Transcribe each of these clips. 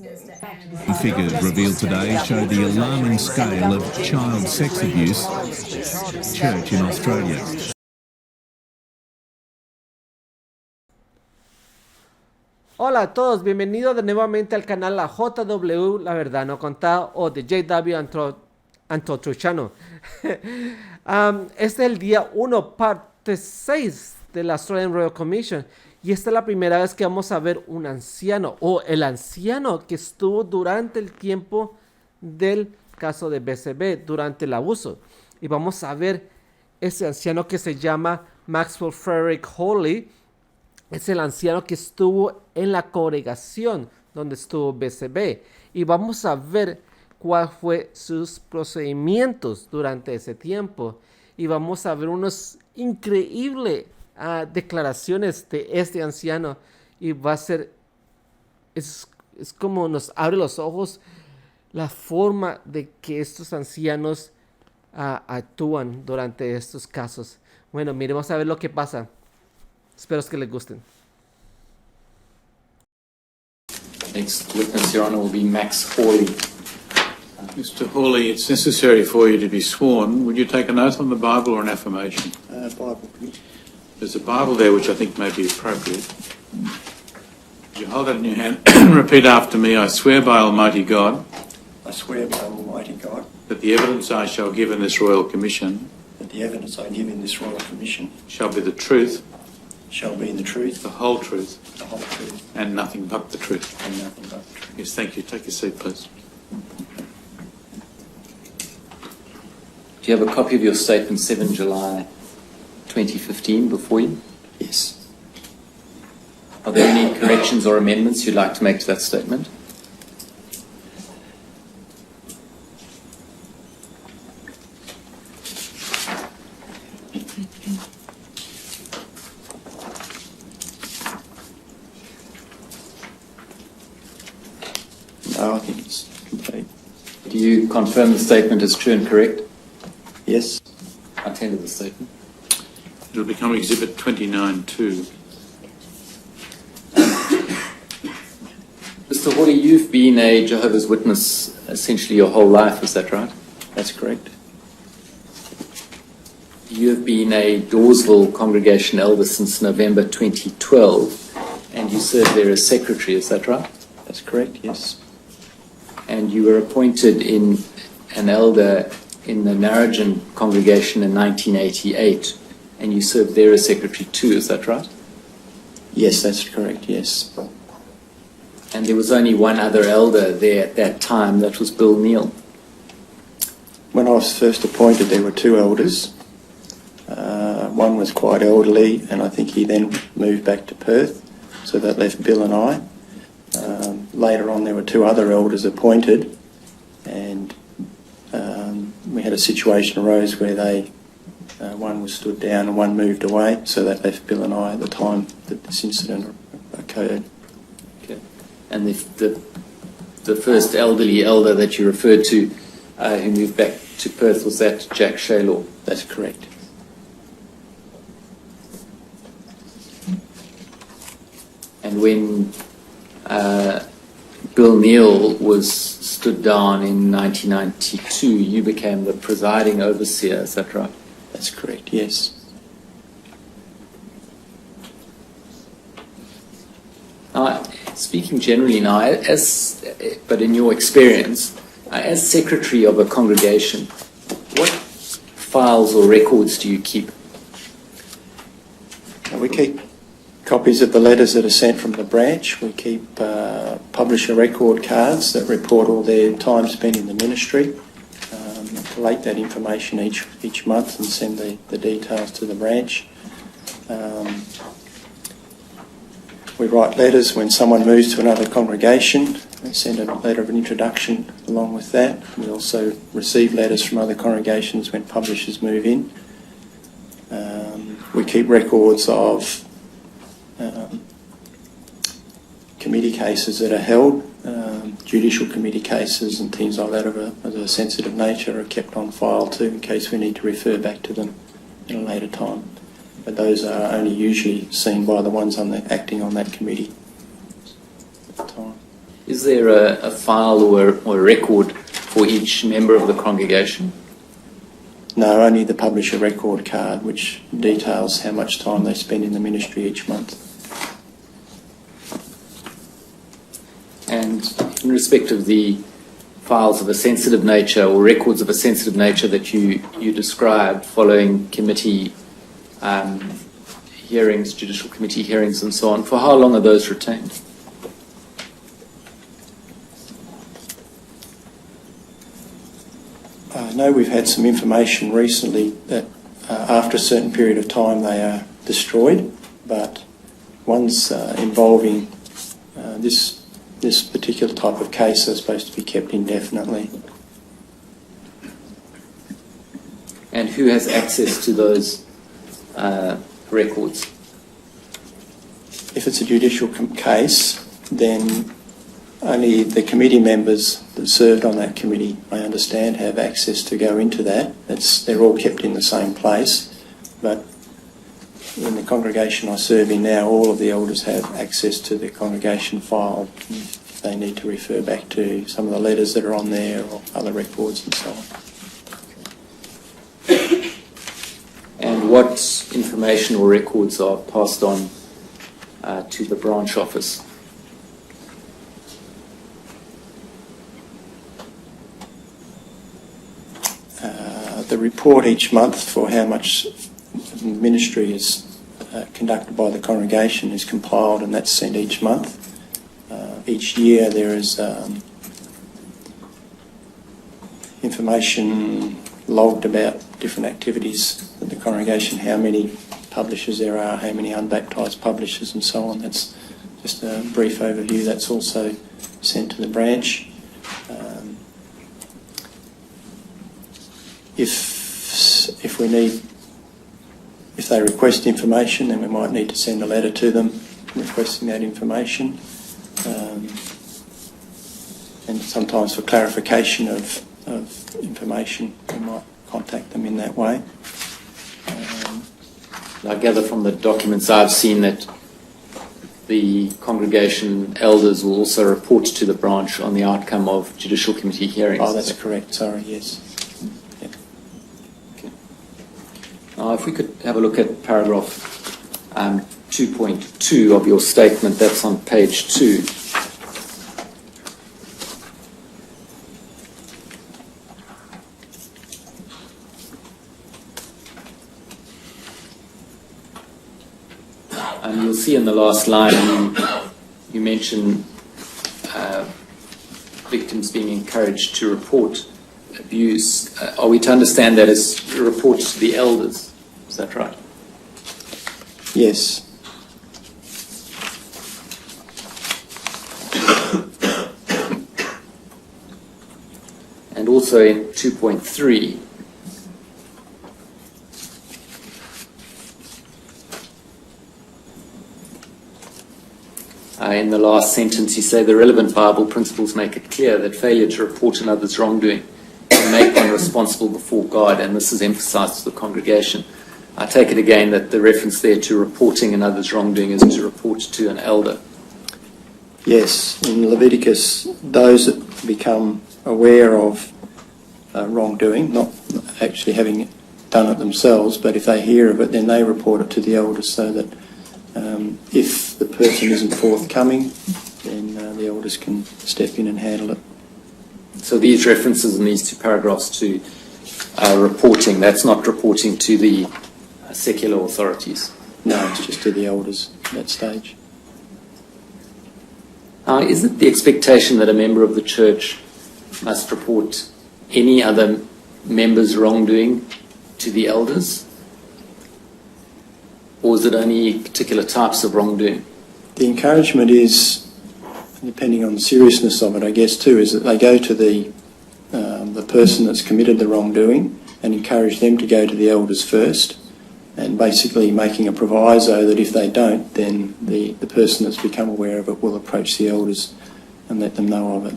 Figures revealed today show the alarming scale of child sex abuse church in Australia. Hola a todos, bienvenidos nuevamente al canal La JW, La Verdad No Contada, o de JW Antochuchano. Este es el día 1, parte 6 de la Australian Royal Commission. Y esta es la primera vez que vamos a ver un anciano, o el anciano que estuvo durante el tiempo del caso de BCB, durante el abuso. Y vamos a ver ese anciano que se llama Maxwell Frederik Horley. Es el anciano que estuvo en la congregación donde estuvo BCB. Y vamos a ver cuál fue sus procedimientos durante ese tiempo. Y vamos a ver unos increíbles declaraciones de este anciano. Y va a ser, es como nos abre los ojos la forma de que estos ancianos actúan durante estos casos. Bueno, miremos a ver lo que pasa. Espero que les gusten. Next witness, Your Honour, will be Max Horley. Mr. Horley, it's necessary for you to be sworn. Would you take an oath on the Bible or an affirmation? Bible. There's a Bible there which I think may be appropriate. You hold it in your hand and repeat after me. I swear by Almighty God I swear by Almighty God that the evidence I shall give in this Royal Commission that the evidence I give in this Royal Commission shall be the truth, shall be the truth, the whole truth, the whole truth, and nothing but the truth. and nothing but the truth. Yes, thank you. Take your seat, please. Do you have a copy of your statement 7 July 2015 before you? Yes. Are there any corrections or amendments you'd like to make to that statement? No, I think it's complete. Do you confirm the statement is true and correct? Yes. I tender the statement. It'll become Exhibit 29-2. Mr. Horley, you've been a Jehovah's Witness essentially your whole life, is that right? That's correct. You have been a Dawesville congregation elder since November 2012, and you served there as secretary, is that right? That's correct, yes. And you were appointed in an elder in the Narrogin congregation in 1988, and you served there as secretary too, is that right? Yes, that's correct, yes. And there was only one other elder there at that time, that was Bill Neal. When I was first appointed, there were two elders. One was quite elderly, and I think he then moved back to Perth, so that left Bill and I. Later on, there were two other elders appointed, and we had a situation arose where one was stood down and one moved away, so that left Bill and I at the time that this incident occurred. Okay. And the first elderly elder that you referred to who moved back to Perth, was that Jack Shaylor? That's correct. And when Bill Neal was stood down in 1992, you became the presiding overseer, is that right? That's correct, yes. Now, speaking generally now, but in your experience, as secretary of a congregation, what files or records do you keep? We keep copies of the letters that are sent from the branch. We keep publisher record cards that report all their time spent in the ministry. Collate that information each month and send the details to the branch. We write letters when someone moves to another congregation. We send a letter of introduction along with that. We also receive letters from other congregations when publishers move in. We keep records of committee cases that are held, judicial committee cases and things like that of a sensitive nature are kept on file too in case we need to refer back to them in a later time. But those are only usually seen by the ones acting on that committee at the time. Is there a file or a record for each member of the congregation? No, only the publisher record card, which details how much time they spend in the ministry each month. And in respect of the files of a sensitive nature or records of a sensitive nature that you described following committee hearings, judicial committee hearings and so on, for how long are those retained? I know we've had some information recently that after a certain period of time they are destroyed, but ones involving this particular type of case are supposed to be kept indefinitely. And who has access to those records? If it's a judicial case, then only the committee members that served on that committee, I understand, have access to go into that. They're all kept in the same place, but in the congregation I serve in now, all of the elders have access to the congregation file. If they need to refer back to some of the letters that are on there or other records and so on. And what information or records are passed on to the branch office? The report each month for how much ministry is conducted by the congregation is compiled, and that's sent each month. Each year there is information logged about different activities of the congregation, how many publishers there are, how many unbaptised publishers and so on. That's just a brief overview. That's also sent to the branch. If they request information, then we might need to send a letter to them requesting that information. And sometimes for clarification of information, we might contact them in that way. I gather from the documents I've seen that the congregation elders will also report to the branch on the outcome of judicial committee hearings. Oh, that's correct. Sorry, yes. Yep. Okay. Now, if we could have a look at paragraph 2.2 of your statement, that's on page 2. You'll see in the last line you mention victims being encouraged to report abuse. Are we to understand that as reports to the elders? Is that right? Yes. And also in 2.3, in the last sentence, you say the relevant Bible principles make it clear that failure to report another's wrongdoing can make one responsible before God, and this is emphasized to the congregation. I take it again that the reference there to reporting another's wrongdoing is to report to an elder. Yes, in Leviticus, those that become aware of wrongdoing, not actually having done it themselves, but if they hear of it, then they report it to the elders, so that if the person isn't forthcoming, then the elders can step in and handle it. So these references in these two paragraphs to reporting, that's not reporting to the secular authorities? No, it's just to the elders at that stage. Is it the expectation that a member of the church must report any other member's wrongdoing to the elders? Or is it only particular types of wrongdoing? The encouragement is, depending on the seriousness of it, I guess too, is that they go to the person that's committed the wrongdoing and encourage them to go to the elders first, and basically making a proviso that if they don't, then the person that's become aware of it will approach the elders and let them know of it.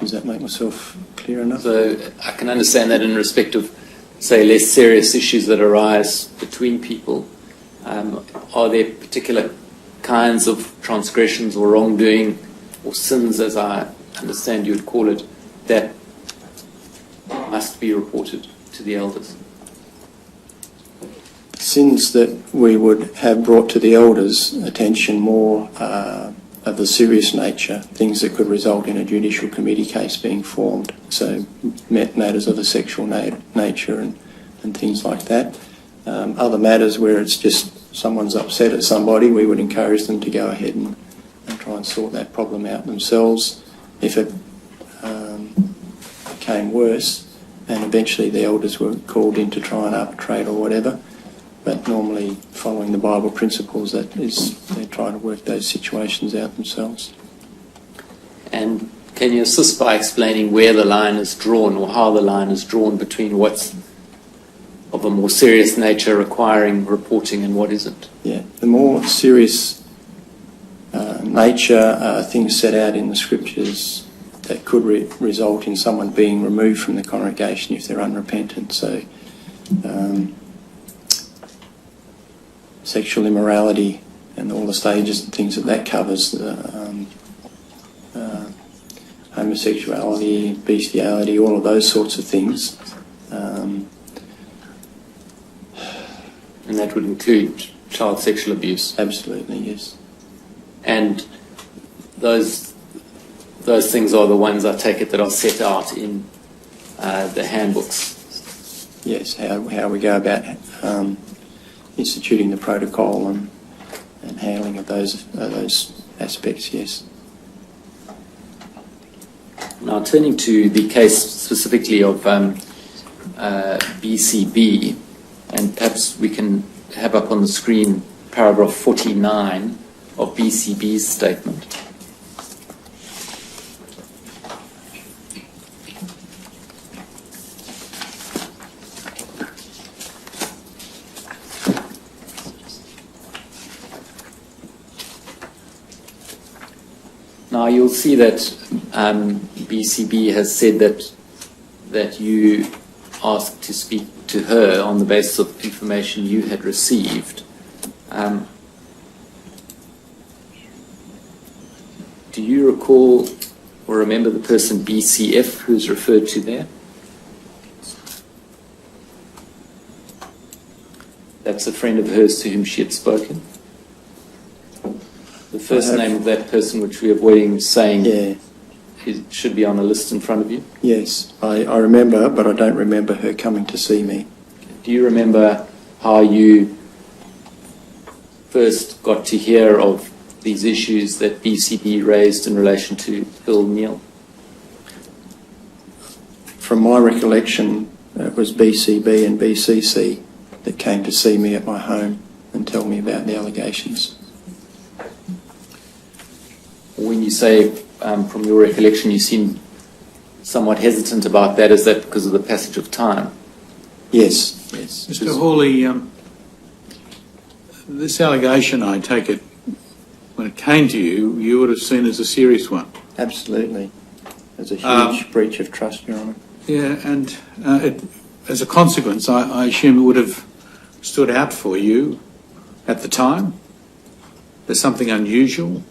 Does that make myself clear enough? So I can understand that in respect of, say, less serious issues that arise between people. Are there particular kinds of transgressions or wrongdoing or sins, as I understand you would call it, that must be reported to the elders? Sins that we would have brought to the elders' attention more of a serious nature, things that could result in a judicial committee case being formed, so matters of a sexual nature and things like that. Other matters where it's just someone's upset at somebody, we would encourage them to go ahead and try and sort that problem out themselves. If it became worse, and eventually the elders were called in to try and arbitrate or whatever, but normally following the Bible principles, that is, they try to work those situations out themselves. And can you assist by explaining where the line is drawn, or how the line is drawn between what's of a more serious nature requiring reporting and what isn't? Yeah, the more serious nature are things set out in the scriptures that could result in someone being removed from the congregation if they're unrepentant. So sexual immorality and all the stages and things that covers, homosexuality, bestiality, all of those sorts of things. And that would include child sexual abuse? Absolutely, yes. And those things are the ones, I take it, that are set out in the handbooks? Yes, how we go about instituting the protocol and handling of those aspects, yes. Now, turning to the case specifically of BCB, and perhaps we can have up on the screen paragraph 49 of BCB's statement. Now you'll see that BCB has said that you asked to speak to her on the basis of information you had received. Do you recall or remember the person BCF who's referred to there? That's a friend of hers to whom she had spoken. The first name of that person, which we're avoiding saying, Yeah. it should be on a list in front of you. Yes, I remember, but I don't remember her coming to see me. Do you remember how you first got to hear of these issues that BCB raised in relation to Bill Neal? From my recollection, it was BCB and BCC that came to see me at my home and tell me about the allegations. When you say, from your recollection, you seem somewhat hesitant about that, is that because of the passage of time? Yes, yes. Mr. Horley, this allegation, I take it, when it came to you, you would have seen as a serious one. Absolutely. There's a huge breach of trust, Your Honour. Yeah, and as a consequence, I assume it would have stood out for you at the time. There's something unusual.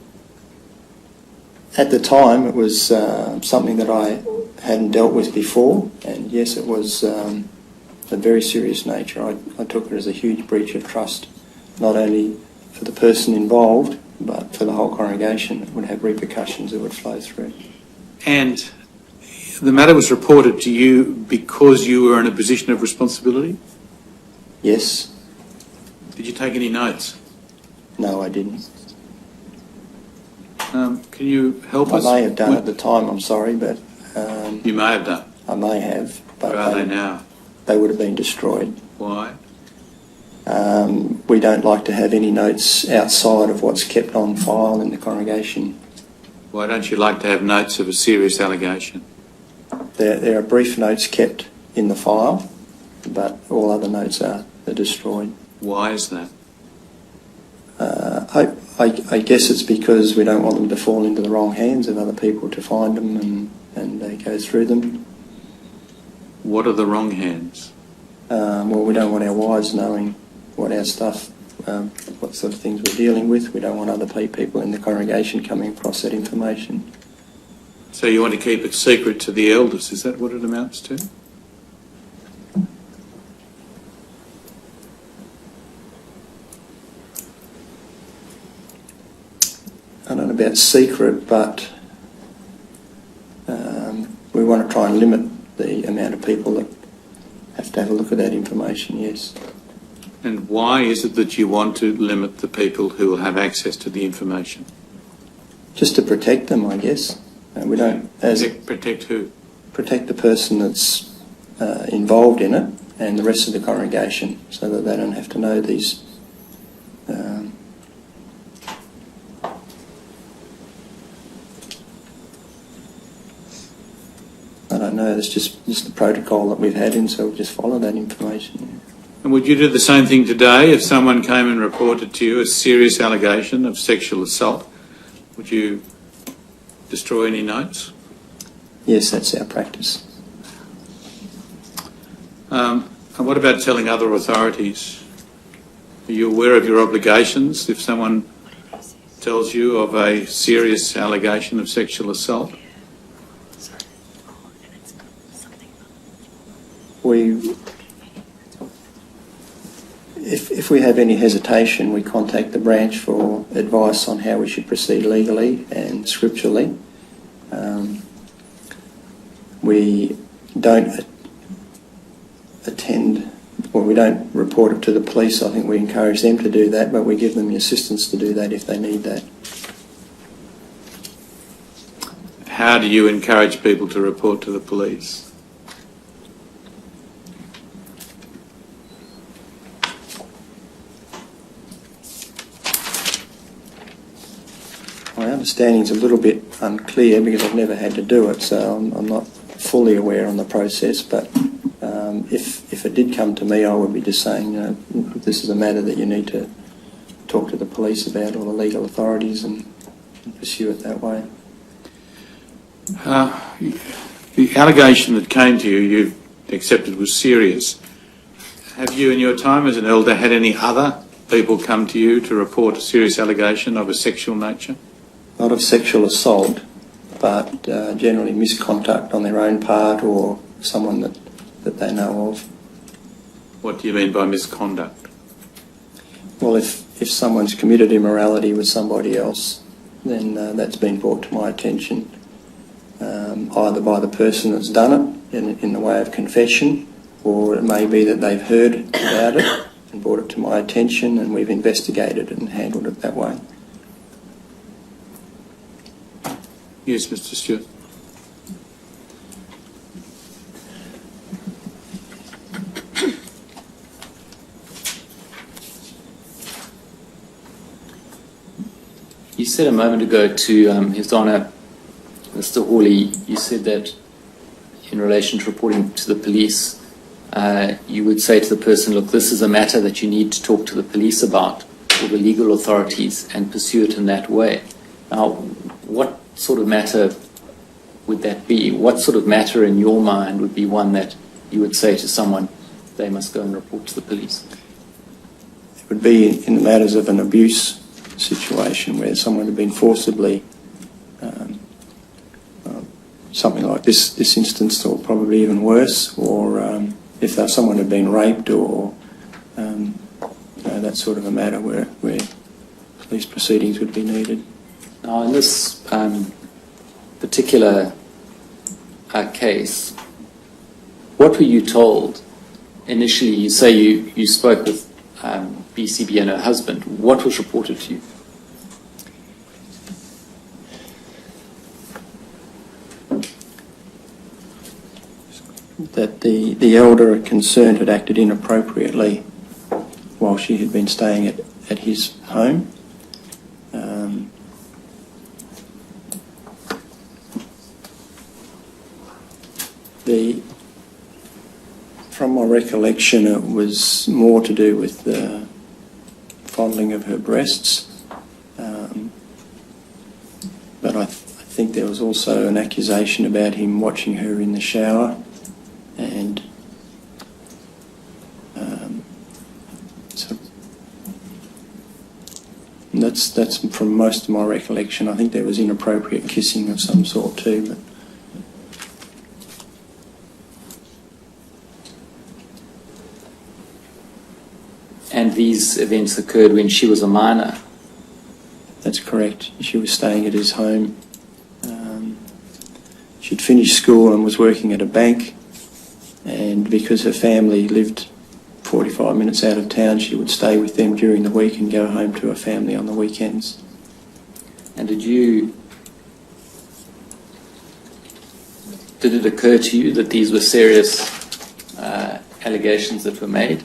At the time, it was something that I hadn't dealt with before, and yes, it was a very serious nature. I took it as a huge breach of trust, not only for the person involved, but for the whole congregation. It would have repercussions that would flow through. And the matter was reported to you because you were in a position of responsibility? Yes. Did you take any notes? No, I didn't. Can you help us? I may have done at the time, I'm sorry, but... You may have done. I may have, but Where are they now? They would have been destroyed. Why? We don't like to have any notes outside of what's kept on file in the congregation. Why don't you like to have notes of a serious allegation? There are brief notes kept in the file, but all other notes are destroyed. Why is that? I guess it's because we don't want them to fall into the wrong hands of other people to find them and they go through them. What are the wrong hands? Well, we don't want our wives knowing what our stuff what sort of things we're dealing with. We don't want other people in the congregation coming across that information. So you want to keep it secret to the elders, is that what it amounts to? I don't know about secret, but we want to try and limit the amount of people that have to have a look at that information, yes. And why is it that you want to limit the people who will have access to the information? Just to protect them, I guess. We don't... Protect who? Protect the person that's involved in it and the rest of the congregation, so that they don't have to know these... I don't know, it's just the protocol that we've had in, so we'll just follow that information. Yeah. And would you do the same thing today if someone came and reported to you a serious allegation of sexual assault? Would you destroy any notes? Yes, that's our practice. And what about telling other authorities? Are you aware of your obligations if someone tells you of a serious allegation of sexual assault? If we have any hesitation, we contact the branch for advice on how we should proceed legally and scripturally. We don't we don't report it to the police. I think we encourage them to do that, but we give them the assistance to do that if they need that. How do you encourage people to report to the police? My understanding is a little bit unclear because I've never had to do it, so I'm not fully aware on the process, but if it did come to me, I would be just saying, this is a matter that you need to talk to the police about, or the legal authorities, and pursue it that way. The allegation that came to you, you accepted was serious. Have you, in your time as an elder, had any other people come to you to report a serious allegation of a sexual nature? Not of sexual assault, but generally misconduct on their own part, or someone that they know of. What do you mean by misconduct? Well, if someone's committed immorality with somebody else, then that's been brought to my attention, either by the person that's done it in the way of confession, or it may be that they've heard about it and brought it to my attention, and we've investigated it and handled it that way. Yes, Mr. Stewart. You said a moment ago to His Honour, Mr. Horley, you said that in relation to reporting to the police, you would say to the person, look, this is a matter that you need to talk to the police about, or the legal authorities, and pursue it in that way. Now, what sort of matter would that be? What sort of matter in your mind would be one that you would say to someone, they must go and report to the police? It would be in the matters of an abuse situation where someone had been forcibly, something like this instance, or probably even worse, or if someone had been raped, or that sort of a matter where police proceedings would be needed. Now, in this particular case, what were you told initially? You say you spoke with BCB and her husband. What was reported to you? That the elder concerned had acted inappropriately while she had been staying at his home. From my recollection, it was more to do with the fondling of her breasts, but I think there was also an accusation about him watching her in the shower, and so that's from most of my recollection. I think there was inappropriate kissing of some sort too. But And these events occurred when she was a minor. that's correct. She was staying at his home. She'd finished school and was working at a bank, and because her family lived 45 minutes out of town, she would stay with them during the week and go home to her family on the weekends. And did it occur to you that these were serious allegations that were made?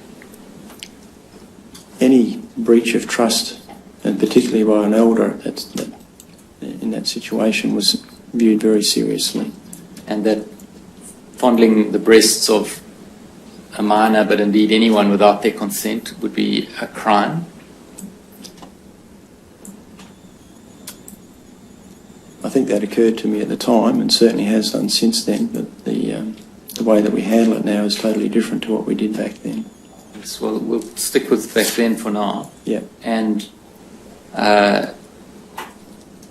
Any breach of trust, and particularly by an elder that in that situation, was viewed very seriously. And that fondling the breasts of a minor, but indeed anyone without their consent, would be a crime? I think that occurred to me at the time, and certainly has done since then, but the way that we handle it now is totally different to what we did back then. Yes, well, we'll stick with back then for now. Yeah. And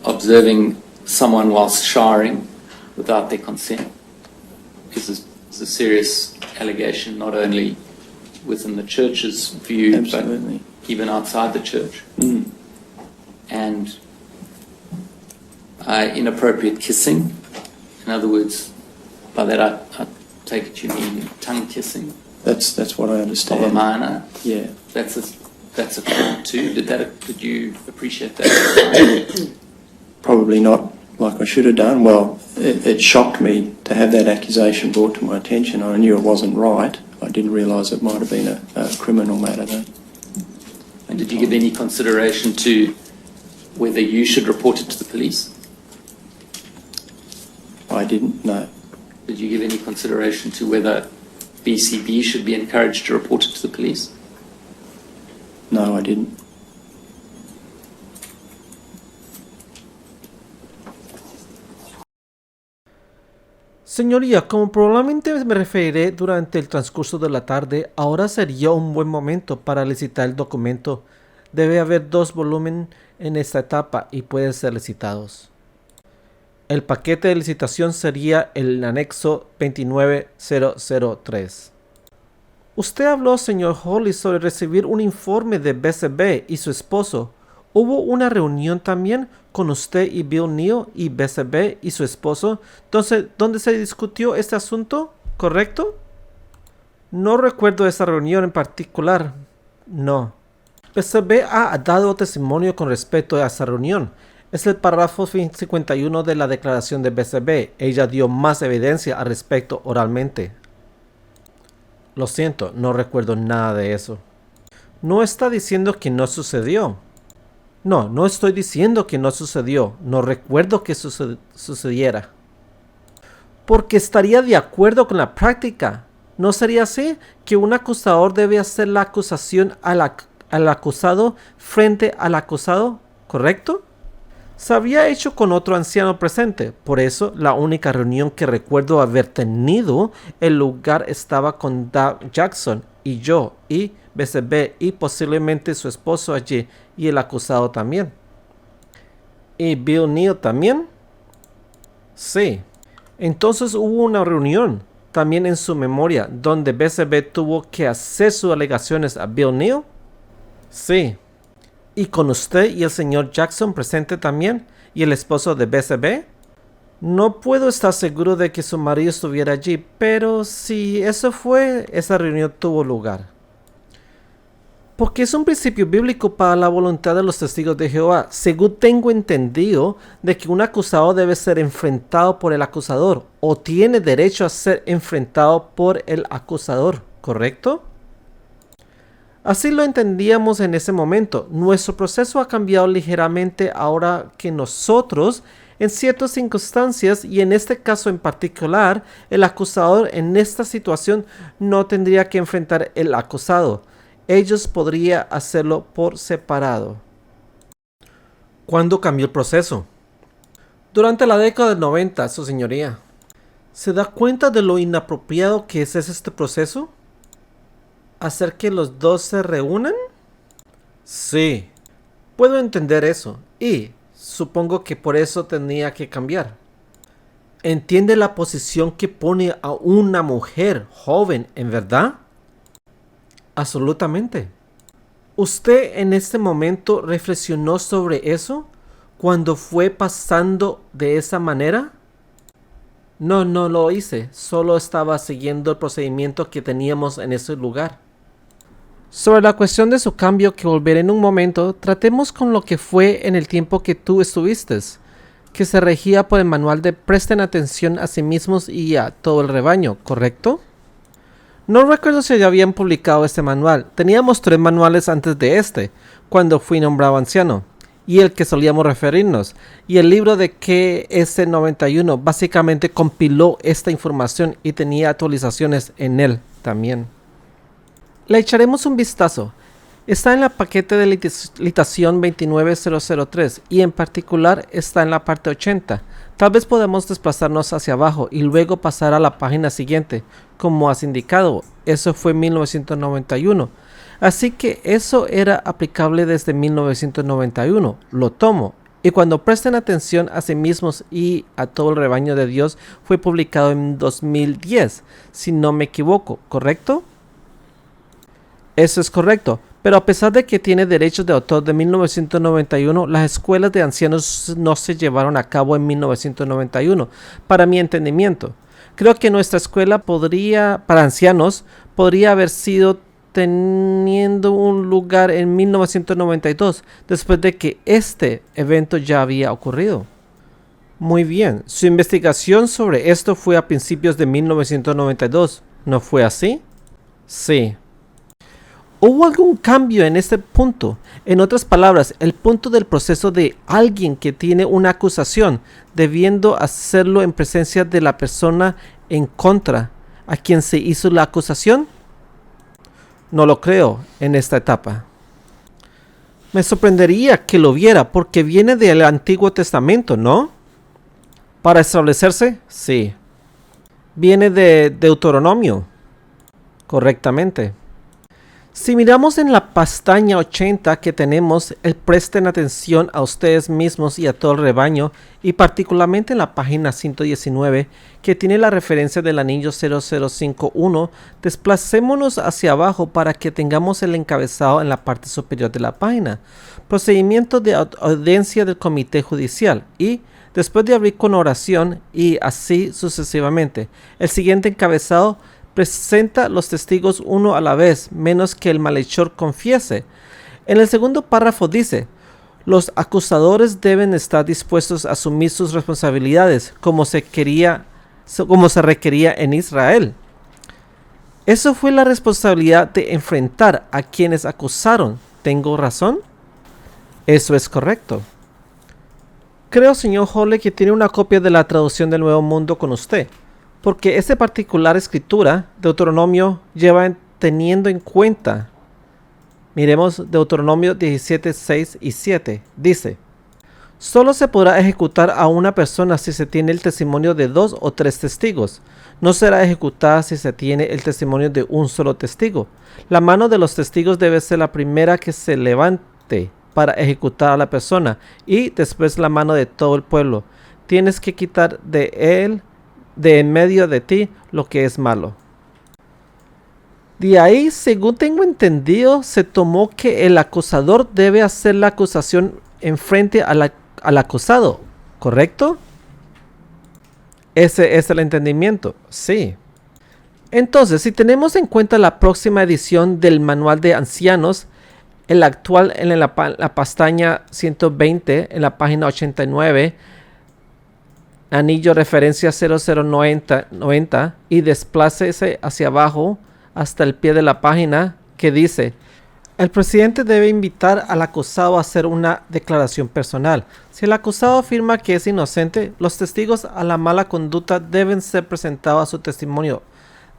observing someone whilst showering without their consent is a serious allegation, not only within the church's view, Absolutely. but even outside the church. Mm. And inappropriate kissing, in other words, by that I take it you mean tongue kissing That's what I of understand. a minor. Yeah. That's a crime too. Did you appreciate that? Probably not like I should have done. Well, it shocked me to have that accusation brought to my attention. I knew it wasn't right. I didn't realise it might have been a criminal matter though. And did you give any consideration to whether you should report it to the police? I didn't, no. Did you give any consideration to whether BCB should be encouraged to report it to the police? No, I didn't. Señoría, como probablemente me referiré durante el transcurso de la tarde, ahora sería un buen momento para licitar el documento. Debe haber 2 volúmenes en esta etapa y pueden ser licitados. El paquete de licitación sería el anexo 29003. Usted habló, señor Horley, sobre recibir un informe de BCB y su esposo. ¿Hubo una reunión también con usted y Bill Neal y BCB y su esposo? Entonces, ¿dónde se discutió este asunto? ¿Correcto? No recuerdo esa reunión en particular. No. BCB ha dado testimonio con respecto a esa reunión. Es el párrafo 51 de la declaración de BCB. Ella dio más evidencia al respecto oralmente. Lo siento, no recuerdo nada de eso. No está diciendo que no sucedió. No, no estoy diciendo que no sucedió. No recuerdo que sucediera. Porque estaría de acuerdo con la práctica. ¿No sería así? Que un acusador debe hacer la acusación al acusado frente al acusado, ¿correcto? Se había hecho con otro anciano presente. Por eso, la única reunión que recuerdo haber tenido, el lugar estaba con Doug Jackson y yo y BCB y posiblemente su esposo allí y el acusado también. ¿Y Bill Neal también? Sí. Entonces hubo una reunión también en su memoria donde BCB tuvo que hacer sus alegaciones a Bill Neal. Sí. ¿Y con usted y el señor Jackson presente también? ¿Y el esposo de BCB? No puedo estar seguro de que su marido estuviera allí, pero si eso fue, esa reunión tuvo lugar. Porque es un principio bíblico para la voluntad de los testigos de Jehová. Según tengo entendido, de que un acusado debe ser enfrentado por el acusador, o tiene derecho a ser enfrentado por el acusador, ¿correcto? Así lo entendíamos en ese momento. Nuestro proceso ha cambiado ligeramente ahora que nosotros, en ciertas circunstancias y en este caso en particular, el acusador en esta situación no tendría que enfrentar el acusado. Ellos podrían hacerlo por separado. ¿Cuándo cambió el proceso? Durante la década del 90, su señoría. ¿Se da cuenta de lo inapropiado que es este proceso? ¿Hacer que los dos se reúnan? Sí. Puedo entender eso y supongo que por eso tenía que cambiar. ¿Entiende la posición que pone a una mujer joven, en verdad? Absolutamente. ¿Usted en este momento reflexionó sobre eso cuando fue pasando de esa manera? No lo hice. Solo estaba siguiendo el procedimiento que teníamos en ese lugar. Sobre la cuestión de su cambio, que volveré en un momento, tratemos con lo que fue en el tiempo que tú estuviste, que se regía por el manual de presten atención a sí mismos y a todo el rebaño, ¿correcto? No recuerdo si ya habían publicado este manual. Teníamos 3 manuales antes de este, cuando fui nombrado anciano, y el que solíamos referirnos. Y el libro de KS91 básicamente compiló esta información y tenía actualizaciones en él también. Le echaremos un vistazo. Está en la paquete de litigación 29003 y en particular está en la parte 80. Tal vez podamos desplazarnos hacia abajo y luego pasar a la página siguiente, como has indicado. Eso fue 1991. Así que eso era aplicable desde 1991. Lo tomo. Y cuando presten atención a sí mismos y a todo el rebaño de Dios fue publicado en 2010, si no me equivoco, ¿correcto? Eso es correcto. Pero a pesar de que tiene derechos de autor de 1991, las escuelas de ancianos no se llevaron a cabo en 1991, para mi entendimiento. Creo que nuestra escuela para ancianos podría haber sido teniendo un lugar en 1992, después de que este evento ya había ocurrido. Muy bien, su investigación sobre esto fue a principios de 1992, ¿no fue así? Sí. ¿Hubo algún cambio en este punto? En otras palabras, el punto del proceso de alguien que tiene una acusación, debiendo hacerlo en presencia de la persona en contra a quien se hizo la acusación? No lo creo en esta etapa. Me sorprendería que lo viera porque viene del Antiguo Testamento, ¿no? ¿Para establecerse? Sí. Viene de Deuteronomio. Correctamente. Si miramos en la pestaña 80 que tenemos el presten atención a ustedes mismos y a todo el rebaño, y particularmente en la página 119 que tiene la referencia del anillo 0051, desplacémonos hacia abajo para que tengamos el encabezado en la parte superior de la página. Procedimiento de audiencia del comité judicial y después de abrir con oración y así sucesivamente. El siguiente encabezado presenta los testigos uno a la vez, menos que el malhechor confiese. En el segundo párrafo dice, los acusadores deben estar dispuestos a asumir sus responsabilidades como se requería en Israel. Eso fue la responsabilidad de enfrentar a quienes acusaron. ¿Tengo razón? Eso es correcto. Creo, señor Horley, que tiene una copia de la traducción del Nuevo Mundo con usted. Porque esta particular escritura, Deuteronomio, lleva teniendo en cuenta. Miremos Deuteronomio 17, 6 y 7. Dice, solo se podrá ejecutar a una persona si se tiene el testimonio de 2 o 3 testigos. No será ejecutada si se tiene el testimonio de un solo testigo. La mano de los testigos debe ser la primera que se levante para ejecutar a la persona y después la mano de todo el pueblo. Tienes que quitar de en medio de ti lo que es malo. De ahí, según tengo entendido, se tomó que el acusador debe hacer la acusación en frente al acusado, ¿correcto? Ese es el entendimiento, sí. Entonces, si tenemos en cuenta la próxima edición del manual de ancianos, el actual en la pestaña 120, en la página 89, anillo referencia 0090 y desplácese hacia abajo hasta el pie de la página que dice, el presidente debe invitar al acusado a hacer una declaración personal. Si el acusado afirma que es inocente, los testigos a la mala conducta deben ser presentados a su testimonio.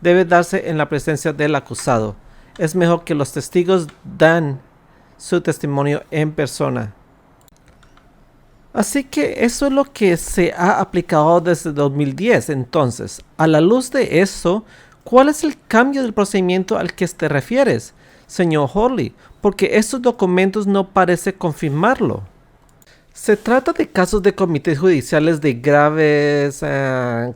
Debe darse en la presencia del acusado. Es mejor que los testigos dan su testimonio en persona. Así que eso es lo que se ha aplicado desde 2010. Entonces, a la luz de eso, ¿cuál es el cambio del procedimiento al que te refieres? señor Horley, porque estos documentos no parecen confirmarlo. Se trata de casos de comités judiciales de graves,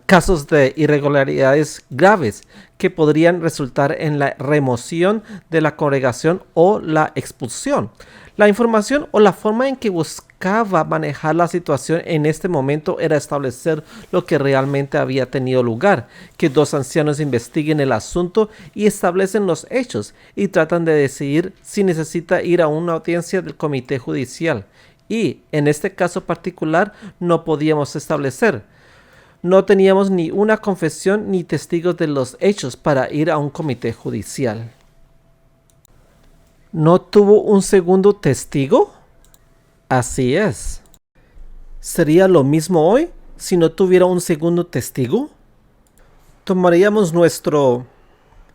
casos de irregularidades graves que podrían resultar en la remoción de la congregación o la expulsión. La información o la forma en que buscaba manejar la situación en este momento era establecer lo que realmente había tenido lugar, que dos ancianos investiguen el asunto y establecen los hechos y tratan de decidir si necesita ir a una audiencia del comité judicial. Y en este caso particular no podíamos establecer. No teníamos ni una confesión ni testigos de los hechos para ir a un comité judicial. ¿No tuvo un segundo testigo? Así es. ¿Sería lo mismo hoy si no tuviera un segundo testigo?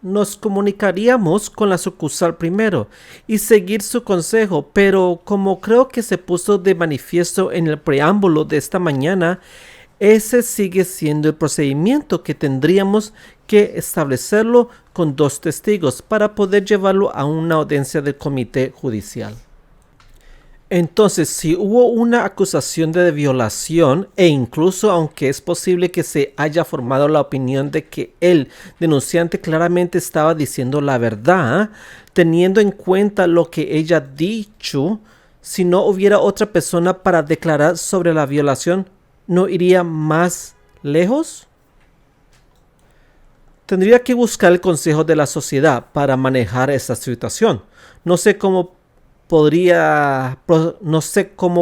Nos comunicaríamos con la sucursal primero y seguir su consejo, pero como creo que se puso de manifiesto en el preámbulo de esta mañana, ese sigue siendo el procedimiento que tendríamos que establecerlo con dos testigos para poder llevarlo a una audiencia del comité judicial. Entonces, si hubo una acusación de violación e incluso aunque es posible que se haya formado la opinión de que el denunciante claramente estaba diciendo la verdad, teniendo en cuenta lo que ella ha dicho, si no hubiera otra persona para declarar sobre la violación, ¿no iría más lejos? Tendría que buscar el consejo de la sociedad para manejar esta situación. No sé cómo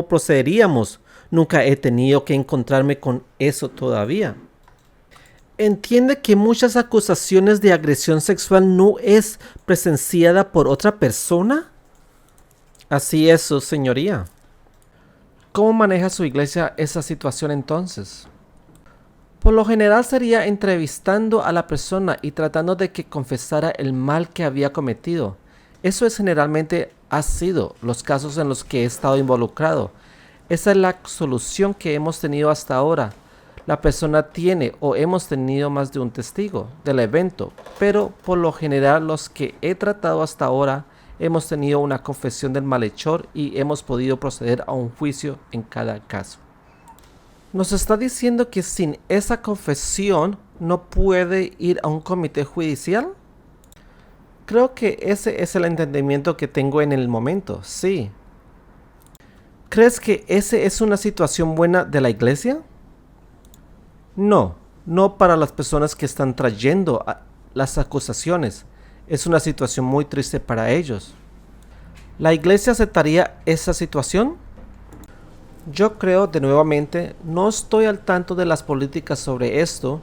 procederíamos. Nunca he tenido que encontrarme con eso todavía. Entiende que muchas acusaciones de agresión sexual no es presenciada por otra persona. Así es, su señoría. ¿Cómo maneja su iglesia esa situación entonces? Por lo general sería entrevistando a la persona y tratando de que confesara el mal que había cometido. Eso es generalmente ha sido los casos en los que he estado involucrado. Esa es la solución que hemos tenido hasta ahora. La persona tiene o hemos tenido más de un testigo del evento, pero por lo general los que he tratado hasta ahora hemos tenido una confesión del malhechor y hemos podido proceder a un juicio en cada caso. ¿Nos está diciendo que sin esa confesión no puede ir a un comité judicial? Creo que ese es el entendimiento que tengo en el momento, sí. ¿Crees que esa es una situación buena de la iglesia? No para las personas que están trayendo las acusaciones. Es una situación muy triste para ellos. ¿La iglesia aceptaría esa situación? Yo creo, de nuevamente, no estoy al tanto de las políticas sobre esto.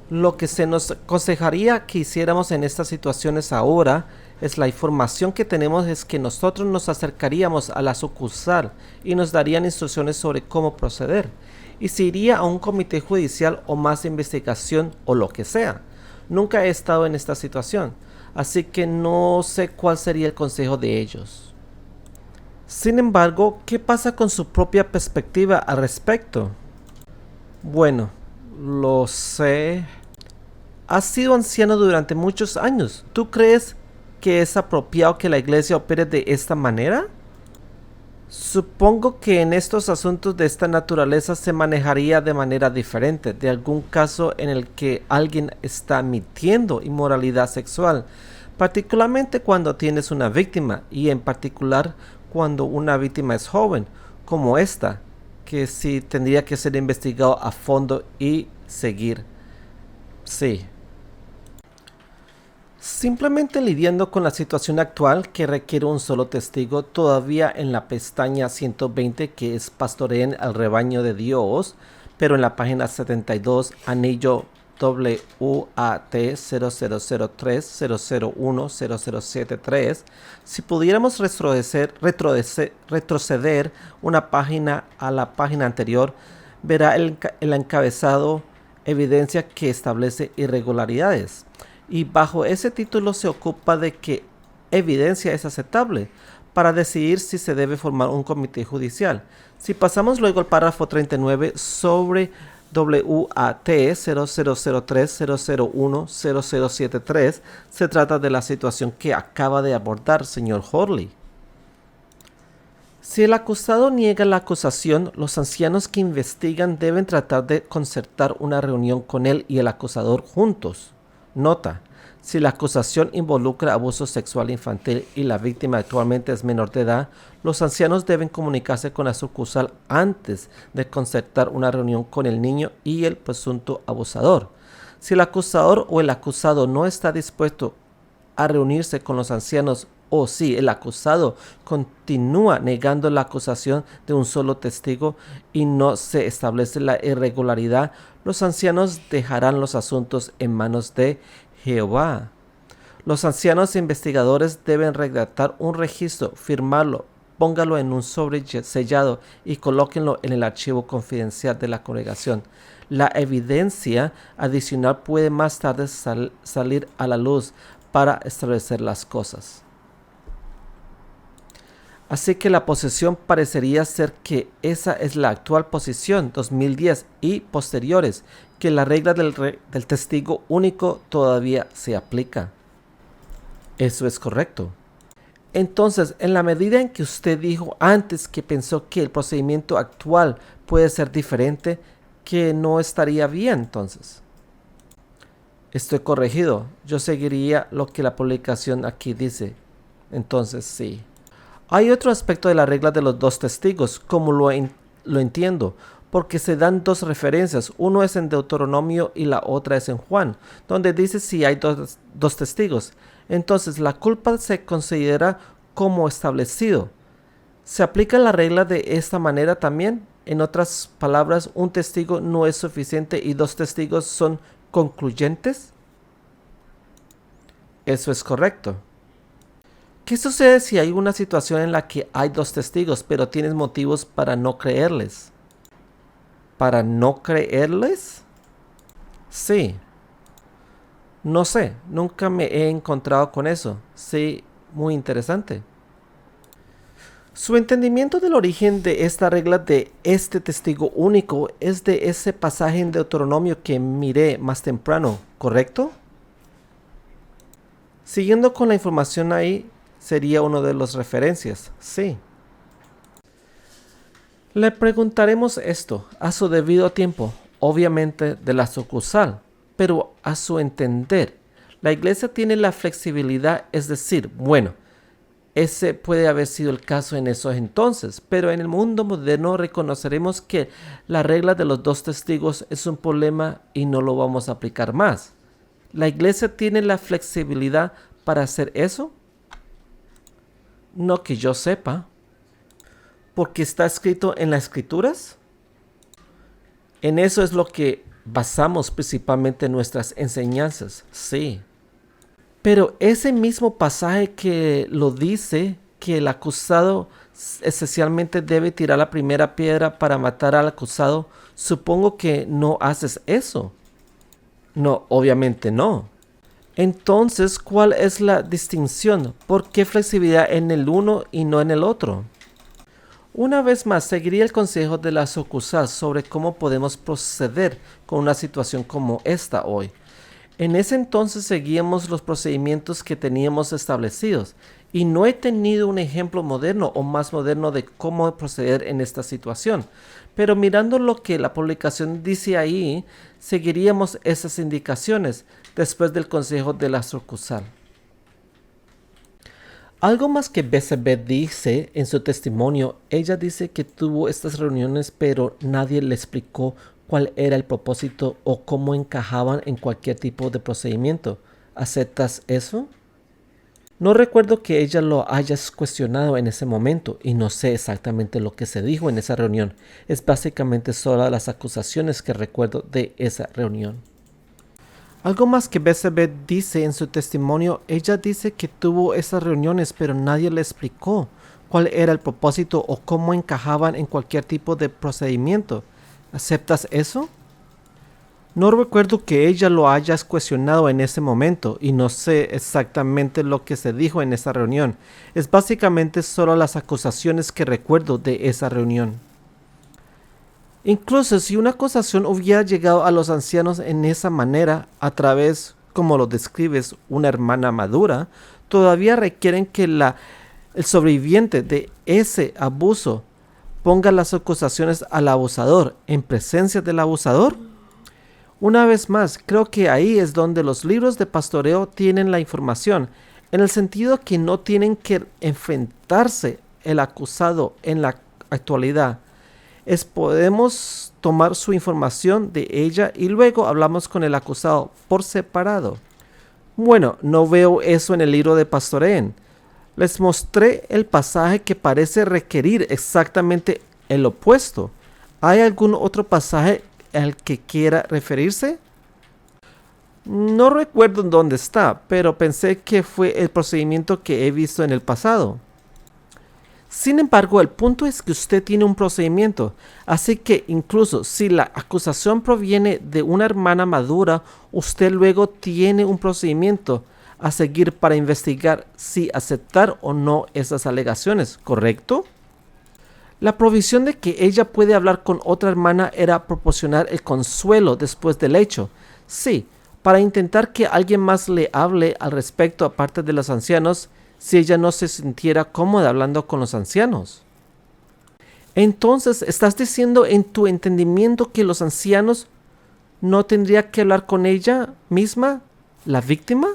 Lo que se nos aconsejaría que hiciéramos en estas situaciones ahora es la información que tenemos es que nosotros nos acercaríamos a la sucursal y nos darían instrucciones sobre cómo proceder y se iría a un comité judicial o más investigación o lo que sea. Nunca he estado en esta situación, así que no sé cuál sería el consejo de ellos. Sin embargo, ¿qué pasa con su propia perspectiva al respecto? Bueno, lo sé. Has sido anciano durante muchos años. ¿Tú crees que es apropiado que la iglesia opere de esta manera? Supongo que en estos asuntos de esta naturaleza se manejaría de manera diferente, de algún caso en el que alguien está admitiendo inmoralidad sexual, particularmente cuando tienes una víctima y en particular cuando una víctima es joven, como esta, que sí tendría que ser investigado a fondo y seguir. Sí. Simplemente lidiando con la situación actual que requiere un solo testigo todavía en la pestaña 120 que es pastoreen al rebaño de Dios, pero en la página 72 anillo WAT 0003-001-0073, si pudiéramos retroceder una página a la página anterior, verá el encabezado evidencia que establece irregularidades. Y bajo ese título se ocupa de que evidencia es aceptable para decidir si se debe formar un comité judicial. Si pasamos luego al párrafo 39 sobre WAT 0003-001-0073 se trata de la situación que acaba de abordar, señor Horley. Si el acusado niega la acusación, los ancianos que investigan deben tratar de concertar una reunión con él y el acusador juntos. Nota: si la acusación involucra abuso sexual infantil y la víctima actualmente es menor de edad, los ancianos deben comunicarse con la sucursal antes de concertar una reunión con el niño y el presunto abusador. Si el acusador o el acusado no está dispuesto a reunirse con los ancianos, o si el acusado continúa negando la acusación de un solo testigo y no se establece la irregularidad, los ancianos dejarán los asuntos en manos de Jehová. Los ancianos investigadores deben redactar un registro, firmarlo, póngalo en un sobre sellado y colóquenlo en el archivo confidencial de la congregación. La evidencia adicional puede más tarde salir a la luz para establecer las cosas. Así que la posición parecería ser que esa es la actual posición 2010 y posteriores, que la regla del testigo único todavía se aplica. Eso es correcto. Entonces, en la medida en que usted dijo antes que pensó que el procedimiento actual puede ser diferente, que no estaría bien entonces. Estoy corregido. Yo seguiría lo que la publicación aquí dice. Entonces, sí. Hay otro aspecto de la regla de los dos testigos, como lo entiendo, porque se dan dos referencias. Uno es en Deuteronomio y la otra es en Juan, donde dice si hay dos testigos. Entonces, la culpa se considera como establecido. ¿Se aplica la regla de esta manera también? En otras palabras, un testigo no es suficiente y dos testigos son concluyentes. Eso es correcto. ¿Qué sucede si hay una situación en la que hay dos testigos, pero tienes motivos para no creerles? ¿Para no creerles? Sí. No sé, nunca me he encontrado con eso. Sí, muy interesante. Su entendimiento del origen de esta regla de este testigo único es de ese pasaje en Deuteronomio que miré más temprano, ¿correcto? Siguiendo con la información ahí, sería uno de las referencias, sí. Le preguntaremos esto a su debido tiempo, obviamente de la sucursal, pero a su entender, la iglesia tiene la flexibilidad, es decir, bueno, ese puede haber sido el caso en esos entonces, pero en el mundo moderno reconoceremos que la regla de los dos testigos es un problema y no lo vamos a aplicar más. ¿La iglesia tiene la flexibilidad para hacer eso? No que yo sepa. ¿Porque está escrito en las escrituras? En eso es lo que basamos principalmente nuestras enseñanzas, sí. Pero ese mismo pasaje que lo dice que el acusado esencialmente debe tirar la primera piedra para matar al acusado, supongo que no haces eso. No, obviamente no. Entonces, ¿cuál es la distinción? ¿Por qué flexibilidad en el uno y no en el otro? Una vez más, seguiría el consejo de la sucursal sobre cómo podemos proceder con una situación como esta hoy. En ese entonces seguíamos los procedimientos que teníamos establecidos y no he tenido un ejemplo moderno o más moderno de cómo proceder en esta situación. Pero mirando lo que la publicación dice ahí, seguiríamos esas indicaciones después del consejo de la sucursal. Algo más que BCB dice en su testimonio, ella dice que tuvo estas reuniones pero nadie le explicó cuál era el propósito o cómo encajaban en cualquier tipo de procedimiento. ¿Aceptas eso? No recuerdo que ella lo haya cuestionado en ese momento y no sé exactamente lo que se dijo en esa reunión. Es básicamente solo las acusaciones que recuerdo de esa reunión. Algo más que BCB dice en su testimonio, ella dice que tuvo esas reuniones pero nadie le explicó cuál era el propósito o cómo encajaban en cualquier tipo de procedimiento. ¿Aceptas eso? No recuerdo que ella lo haya cuestionado en ese momento y no sé exactamente lo que se dijo en esa reunión. Es básicamente solo las acusaciones que recuerdo de esa reunión. Incluso si una acusación hubiera llegado a los ancianos en esa manera, a través, como lo describes, una hermana madura, todavía requieren que el sobreviviente de ese abuso ponga las acusaciones al abusador en presencia del abusador. Una vez más, creo que ahí es donde los libros de pastoreo tienen la información, en el sentido que no tienen que enfrentarse el acusado en la actualidad. Podemos tomar su información de ella y luego hablamos con el acusado por separado. Bueno, no veo eso en el libro de pastoreen. Les mostré el pasaje que parece requerir exactamente el opuesto. ¿Hay algún otro pasaje al que quiera referirse? No recuerdo dónde está, pero pensé que fue el procedimiento que he visto en el pasado. Sin embargo, el punto es que usted tiene un procedimiento, así que incluso si la acusación proviene de una hermana madura, usted luego tiene un procedimiento a seguir para investigar si aceptar o no esas alegaciones, ¿correcto? La provisión de que ella puede hablar con otra hermana era proporcionar el consuelo después del hecho. Sí, para intentar que alguien más le hable al respecto aparte de los ancianos, si ella no se sintiera cómoda hablando con los ancianos. Entonces, ¿estás diciendo en tu entendimiento que los ancianos no tendrían que hablar con ella misma, la víctima?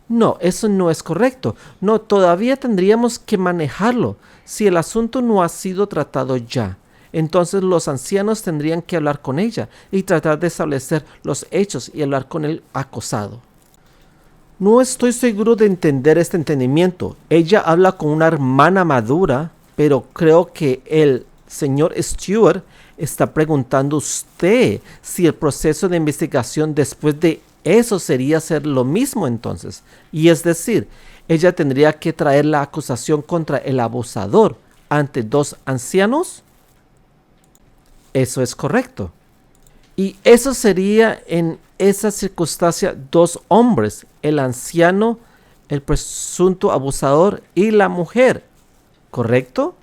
No, eso no es correcto. No, todavía tendríamos que manejarlo si el asunto no ha sido tratado ya. Entonces los ancianos tendrían que hablar con ella y tratar de establecer los hechos y hablar con el acosado. No estoy seguro de entender este entendimiento. Ella habla con una hermana madura, pero creo que el señor Stewart está preguntando a usted si el proceso de investigación después de eso sería hacer lo mismo entonces. Y es decir, ella tendría que traer la acusación contra el abusador ante dos ancianos. Eso es correcto. Y eso sería en esa circunstancia dos hombres, el anciano, el presunto abusador y la mujer, ¿correcto?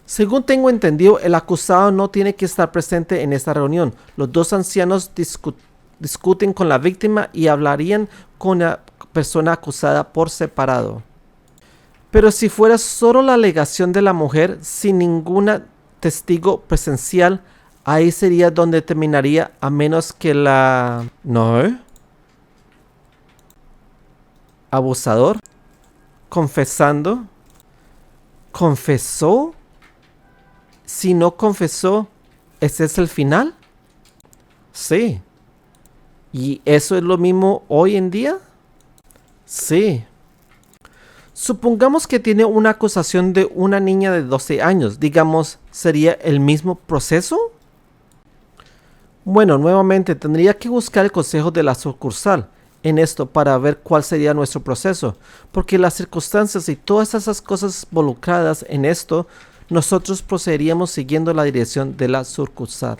Según tengo entendido, el acusado no tiene que estar presente en esta reunión. Los dos ancianos discuten con la víctima y hablarían con la persona acusada por separado. Pero si fuera solo la alegación de la mujer, sin ningún testigo presencial, ahí sería donde terminaría, a menos que la... ¿No? Abusador confesando. ¿Confesó? Si no confesó, ¿ese es el final? Sí. ¿Y eso es lo mismo hoy en día? Sí. Supongamos que tiene una acusación de una niña de 12 años. Digamos, ¿sería el mismo proceso? Bueno, nuevamente tendría que buscar el consejo de la sucursal en esto para ver cuál sería nuestro proceso, porque las circunstancias y todas esas cosas involucradas en esto, nosotros procederíamos siguiendo la dirección de la sucursal.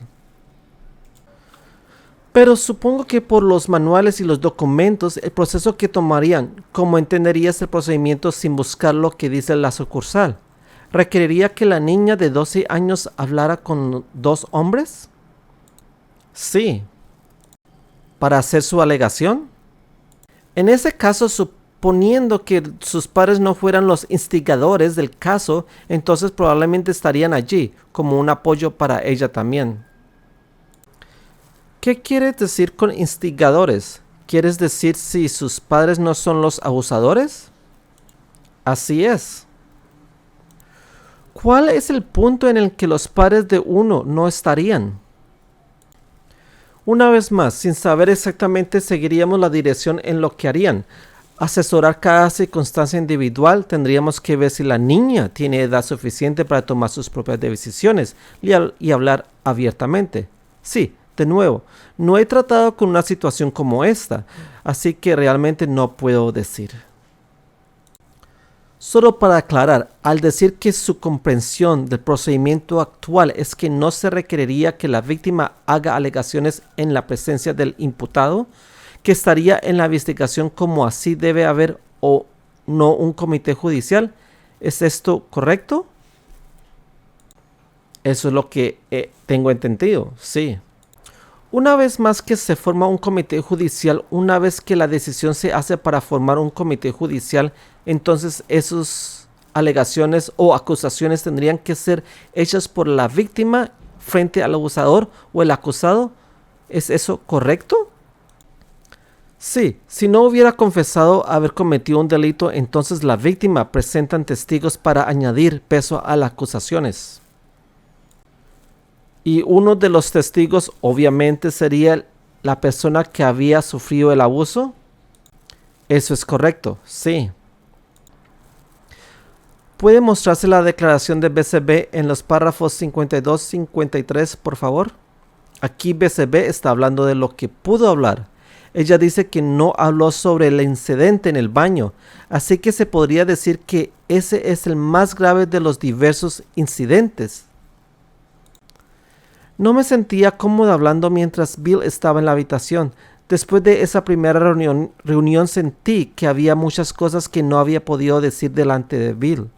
Pero supongo que por los manuales y los documentos, el proceso que tomarían, ¿cómo entenderías el procedimiento sin buscar lo que dice la sucursal? ¿Requeriría que la niña de 12 años hablara con dos hombres? Sí. ¿Para hacer su alegación? En ese caso, suponiendo que sus padres no fueran los instigadores del caso, entonces probablemente estarían allí como un apoyo para ella también. ¿Qué quieres decir con instigadores? ¿Quieres decir si sus padres no son los abusadores? Así es. ¿Cuál es el punto en el que los padres de uno no estarían? Una vez más, sin saber exactamente, seguiríamos la dirección en lo que harían. Asesorar cada circunstancia individual, tendríamos que ver si la niña tiene edad suficiente para tomar sus propias decisiones y hablar abiertamente. Sí, de nuevo, no he tratado con una situación como esta, así que realmente no puedo decir. Solo para aclarar, al decir que su comprensión del procedimiento actual es que no se requeriría que la víctima haga alegaciones en la presencia del imputado, que estaría en la investigación como así debe haber o no un comité judicial, ¿es esto correcto? Eso es lo que tengo entendido, sí. Una vez más que se forma un comité judicial, una vez que la decisión se hace para formar un comité judicial, entonces esas alegaciones o acusaciones tendrían que ser hechas por la víctima frente al abusador o el acusado. ¿Es eso correcto? Sí, si no hubiera confesado haber cometido un delito, entonces la víctima presenta testigos para añadir peso a las acusaciones. Y uno de los testigos obviamente sería la persona que había sufrido el abuso. Eso es correcto, sí. ¿Puede mostrarse la declaración de BCB en los párrafos 52-53, por favor? Aquí BCB está hablando de lo que pudo hablar. Ella dice que no habló sobre el incidente en el baño, así que se podría decir que ese es el más grave de los diversos incidentes. No me sentía cómoda hablando mientras Bill estaba en la habitación. Después de esa primera reunión sentí que había muchas cosas que no había podido decir delante de Bill.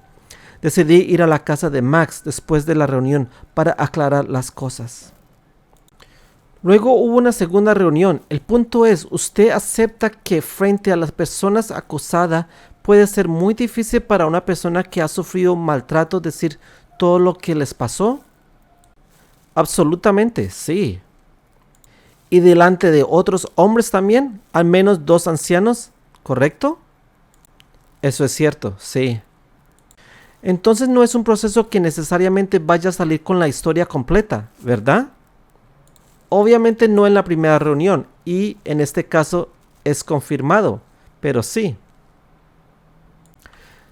Decidí ir a la casa de Max después de la reunión para aclarar las cosas. Luego hubo una segunda reunión. El punto es, usted acepta que frente a las personas acusadas puede ser muy difícil para una persona que ha sufrido maltrato decir todo lo que les pasó. Absolutamente, sí. Y delante de otros hombres también, al menos 2 ancianos, ¿correcto? Eso es cierto, sí. Entonces no es un proceso que necesariamente vaya a salir con la historia completa, ¿verdad? Obviamente no en la primera reunión, y en este caso es confirmado, pero sí.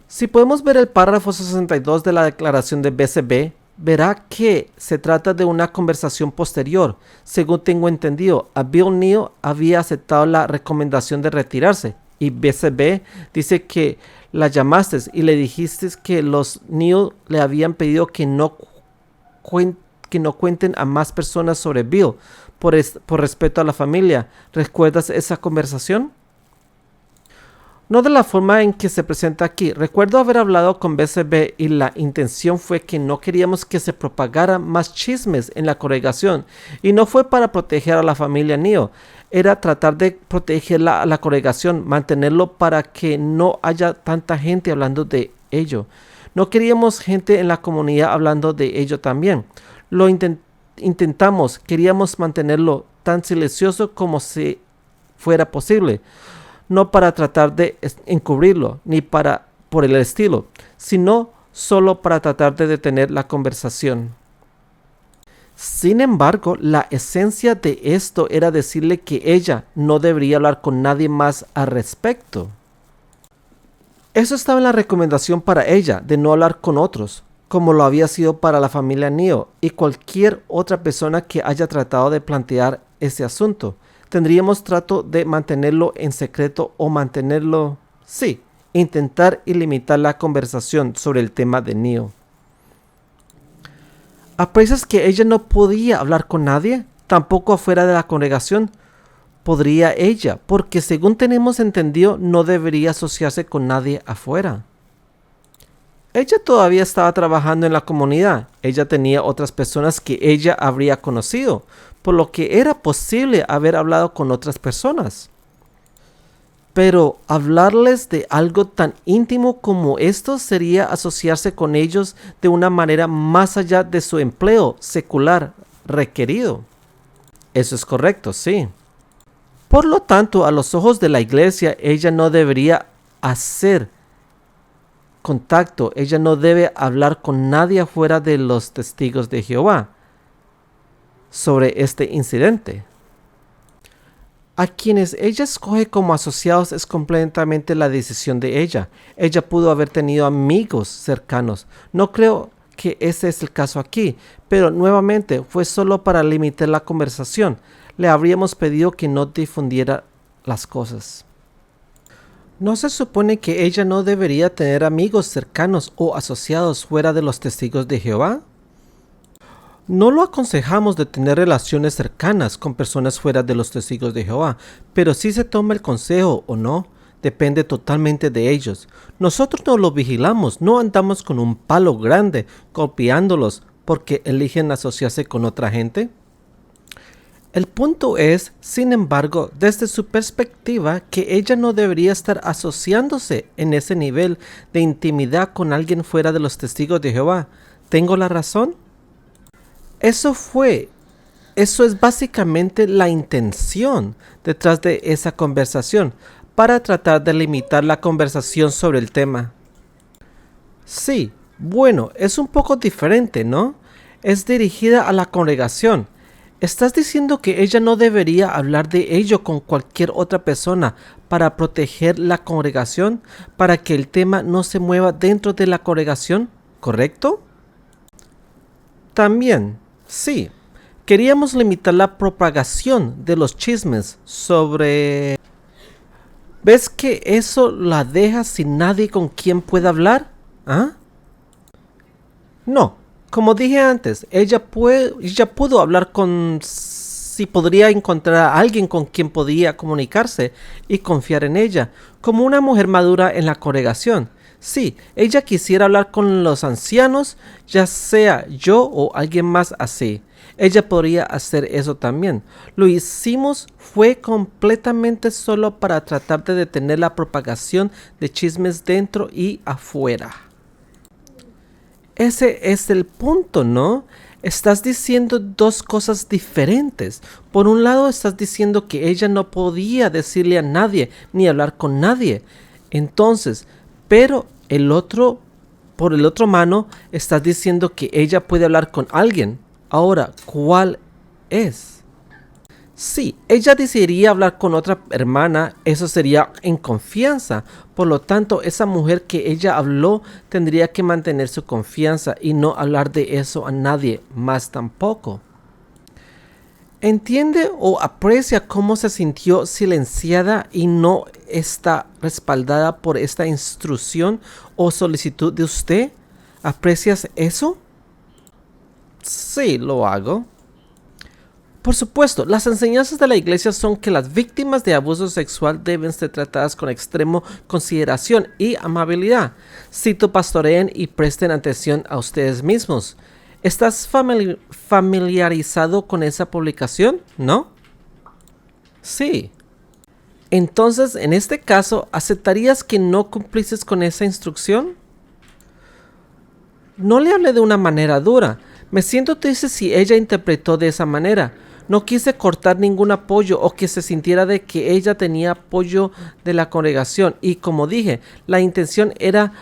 Si podemos ver el párrafo 62 de la declaración de BCB, verá que se trata de una conversación posterior. Según tengo entendido, a Bill Neal había aceptado la recomendación de retirarse, y BCB dice que la llamaste y le dijiste que los Neal le habían pedido que no cuenten a más personas sobre Bill por respeto a la familia. ¿Recuerdas esa conversación? No de la forma en que se presenta aquí. Recuerdo haber hablado con BCB y la intención fue que no queríamos que se propagaran más chismes en la congregación, y no fue para proteger a la familia Neal. Era tratar de proteger a la congregación, mantenerlo para que no haya tanta gente hablando de ello. No queríamos gente en la comunidad hablando de ello también. Lo intentamos, queríamos mantenerlo tan silencioso como si fuera posible. No para tratar de encubrirlo, ni por el estilo, sino solo para tratar de detener la conversación. Sin embargo, la esencia de esto era decirle que ella no debería hablar con nadie más al respecto. Eso estaba en la recomendación para ella, de no hablar con otros, como lo había sido para la familia Neal y cualquier otra persona que haya tratado de plantear ese asunto. Tendríamos trato de mantenerlo en secreto o mantenerlo, sí, intentar y limitar la conversación sobre el tema de Neal. ¿Aprecias que ella no podía hablar con nadie? Tampoco afuera de la congregación. Podría ella, porque según tenemos entendido, no debería asociarse con nadie afuera. Ella todavía estaba trabajando en la comunidad. Ella tenía otras personas que ella habría conocido, por lo que era posible haber hablado con otras personas. Pero hablarles de algo tan íntimo como esto sería asociarse con ellos de una manera más allá de su empleo secular requerido. Eso es correcto, sí. Por lo tanto, a los ojos de la iglesia, ella no debería hacer contacto. Ella no debe hablar con nadie afuera de los Testigos de Jehová sobre este incidente. A quienes ella escoge como asociados es completamente la decisión de ella. Ella pudo haber tenido amigos cercanos. No creo que ese es el caso aquí, pero nuevamente fue solo para limitar la conversación. Le habríamos pedido que no difundiera las cosas. ¿No se supone que ella no debería tener amigos cercanos o asociados fuera de los Testigos de Jehová? No lo aconsejamos de tener relaciones cercanas con personas fuera de los Testigos de Jehová, pero si se toma el consejo o no, depende totalmente de ellos. Nosotros no los vigilamos, no andamos con un palo grande golpeándolos porque eligen asociarse con otra gente? El punto es, sin embargo, desde su perspectiva, que ella no debería estar asociándose en ese nivel de intimidad con alguien fuera de los testigos de Jehová. ¿Tengo la razón? Eso es básicamente la intención detrás de esa conversación, para tratar de limitar la conversación sobre el tema. Sí, bueno, es un poco diferente, ¿no? Es dirigida a la congregación. ¿Estás diciendo que ella no debería hablar de ello con cualquier otra persona para proteger la congregación, para que el tema no se mueva dentro de la congregación? ¿Correcto? También, sí. Queríamos limitar la propagación de los chismes sobre... ¿Ves que eso la deja sin nadie con quien pueda hablar? ¿Ah? No, como dije antes, ella pudo hablar si podría encontrar a alguien con quien podía comunicarse y confiar en ella, como una mujer madura en la congregación. Sí, ella quisiera hablar con los ancianos, ya sea yo o alguien más así. Ella podría hacer eso también. Lo hicimos fue completamente solo para tratar de detener la propagación de chismes dentro y afuera. Ese es el punto, ¿no? Estás diciendo dos cosas diferentes. Por un lado, estás diciendo que ella no podía decirle a nadie ni hablar con nadie. Entonces, pero por el otro mano, estás diciendo que ella puede hablar con alguien. Ahora, ¿cuál es? Sí, ella decidiría hablar con otra hermana, eso sería en confianza. Por lo tanto, esa mujer que ella habló tendría que mantener su confianza y no hablar de eso a nadie más tampoco. ¿Entiende o aprecia cómo se sintió silenciada y no está respaldada por esta instrucción o solicitud de usted? ¿Aprecias eso? Sí, lo hago. Por supuesto, las enseñanzas de la iglesia son que las víctimas de abuso sexual deben ser tratadas con extremo consideración y amabilidad. Cito, pastoreen y presten atención a ustedes mismos. ¿Estás familiarizado con esa publicación? ¿No? Sí. Entonces, en este caso, ¿aceptarías que no cumplieses con esa instrucción? No le hablé de una manera dura. Me siento triste si ella interpretó de esa manera. No quise cortar ningún apoyo o que se sintiera de que ella tenía apoyo de la congregación. Y como dije, la intención era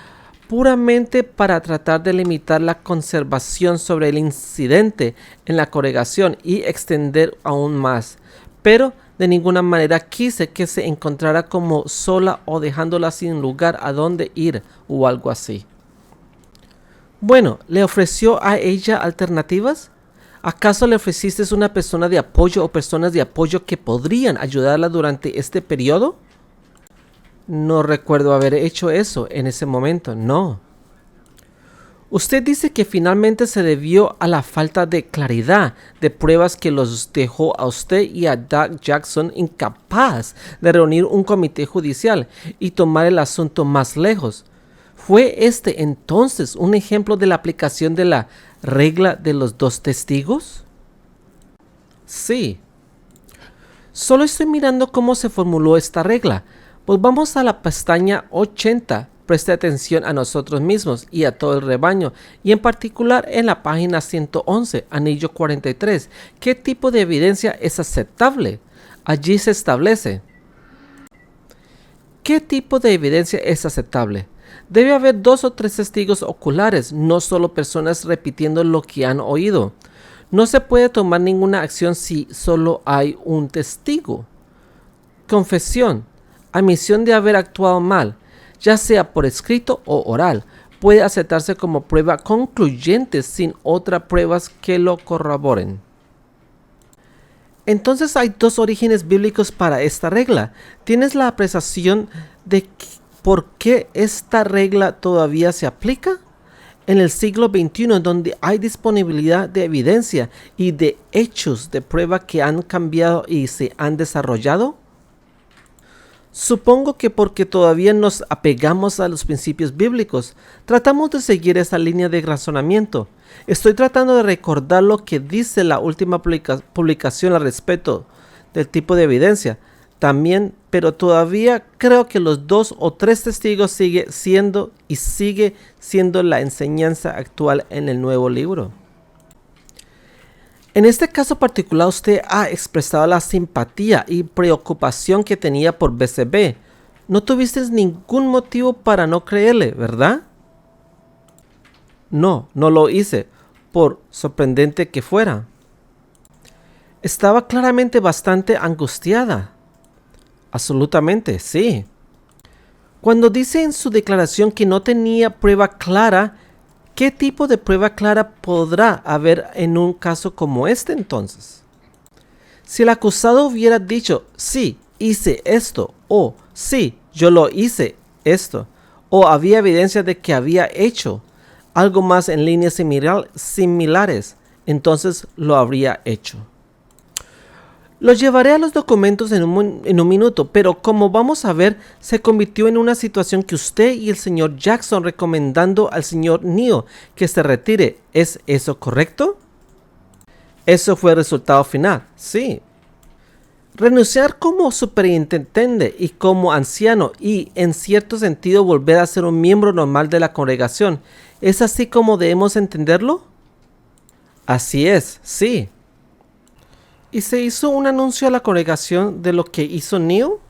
puramente para tratar de limitar la conservación sobre el incidente en la congregación y extender aún más. Pero de ninguna manera quise que se encontrara como sola o dejándola sin lugar a dónde ir o algo así. Bueno, ¿le ofreció a ella alternativas? ¿Acaso le ofreciste una persona de apoyo o personas de apoyo que podrían ayudarla durante este periodo? No recuerdo haber hecho eso en ese momento, no. Usted dice que finalmente se debió a la falta de claridad de pruebas que los dejó a usted y a Doug Jackson incapaz de reunir un comité judicial y tomar el asunto más lejos. ¿Fue este entonces un ejemplo de la aplicación de la regla de los dos testigos? Sí. Solo estoy mirando cómo se formuló esta regla. Volvamos a la pestaña 80. Preste atención a nosotros mismos y a todo el rebaño, y en particular en la página 111, anillo 43. ¿Qué tipo de evidencia es aceptable? Allí se establece. ¿Qué tipo de evidencia es aceptable? Debe haber 2 o 3 testigos oculares, no solo personas repitiendo lo que han oído. No se puede tomar ninguna acción si solo hay un testigo. Confesión. Admisión de haber actuado mal, ya sea por escrito o oral, puede aceptarse como prueba concluyente sin otras pruebas que lo corroboren. Entonces hay 2 orígenes bíblicos para esta regla. ¿Tienes la apreciación de por qué esta regla todavía se aplica? En el siglo XXI, donde hay disponibilidad de evidencia y de hechos de prueba que han cambiado y se han desarrollado. Supongo que porque todavía nos apegamos a los principios bíblicos, tratamos de seguir esa línea de razonamiento. Estoy tratando de recordar lo que dice la última publicación al respecto del tipo de evidencia. También, pero todavía creo que los 2 o 3 testigos sigue siendo la enseñanza actual en el nuevo libro. En este caso particular, usted ha expresado la simpatía y preocupación que tenía por BCB. No tuviste ningún motivo para no creerle, ¿verdad? No, no lo hice, por sorprendente que fuera. Estaba claramente bastante angustiada. Absolutamente, sí. Cuando dice en su declaración que no tenía prueba clara, ¿qué tipo de prueba clara podrá haber en un caso como este entonces? Si el acusado hubiera dicho, sí, hice esto, o sí, yo lo hice esto, o había evidencia de que había hecho algo más en líneas similares, entonces lo habría hecho. Lo llevaré a los documentos en un minuto, pero como vamos a ver, se convirtió en una situación que usted y el señor Jackson recomendando al señor Neo que se retire. ¿Es eso correcto? Eso fue el resultado final, sí. Renunciar como superintendente y como anciano y, en cierto sentido, volver a ser un miembro normal de la congregación, ¿es así como debemos entenderlo? Así es, sí. ¿Y se hizo un anuncio a la congregación de lo que hizo Neo?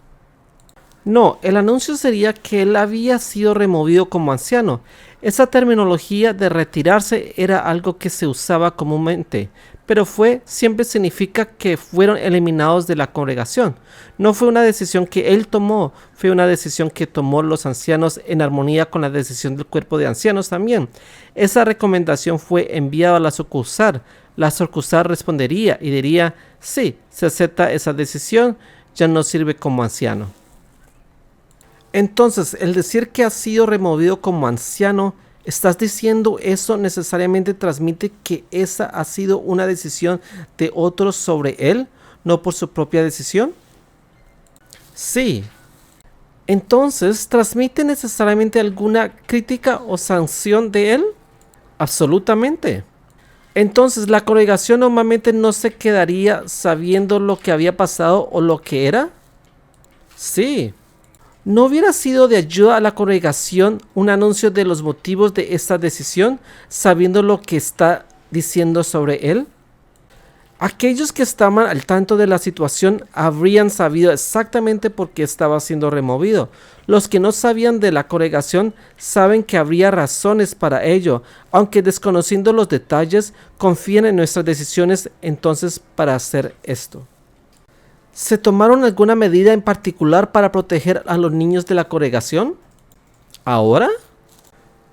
No, el anuncio sería que él había sido removido como anciano. Esa terminología de retirarse era algo que se usaba comúnmente, pero siempre significa que fueron eliminados de la congregación. No fue una decisión que él tomó, fue una decisión que tomó los ancianos en armonía con la decisión del cuerpo de ancianos también. Esa recomendación fue enviada a la sucursal. La sucursal respondería y diría, sí, se acepta esa decisión, ya no sirve como anciano. Entonces, el decir que ha sido removido como anciano, ¿estás diciendo eso necesariamente transmite que esa ha sido una decisión de otros sobre él, no por su propia decisión? Sí. Entonces, ¿transmite necesariamente alguna crítica o sanción de él? Absolutamente. Entonces, ¿la congregación normalmente no se quedaría sabiendo lo que había pasado o lo que era? Sí. ¿No hubiera sido de ayuda a la congregación un anuncio de los motivos de esta decisión, sabiendo lo que está diciendo sobre él? Aquellos que estaban al tanto de la situación habrían sabido exactamente por qué estaba siendo removido. Los que no sabían de la congregación saben que habría razones para ello, aunque desconociendo los detalles, confían en nuestras decisiones entonces para hacer esto. ¿Se tomaron alguna medida en particular para proteger a los niños de la congregación? ¿Ahora?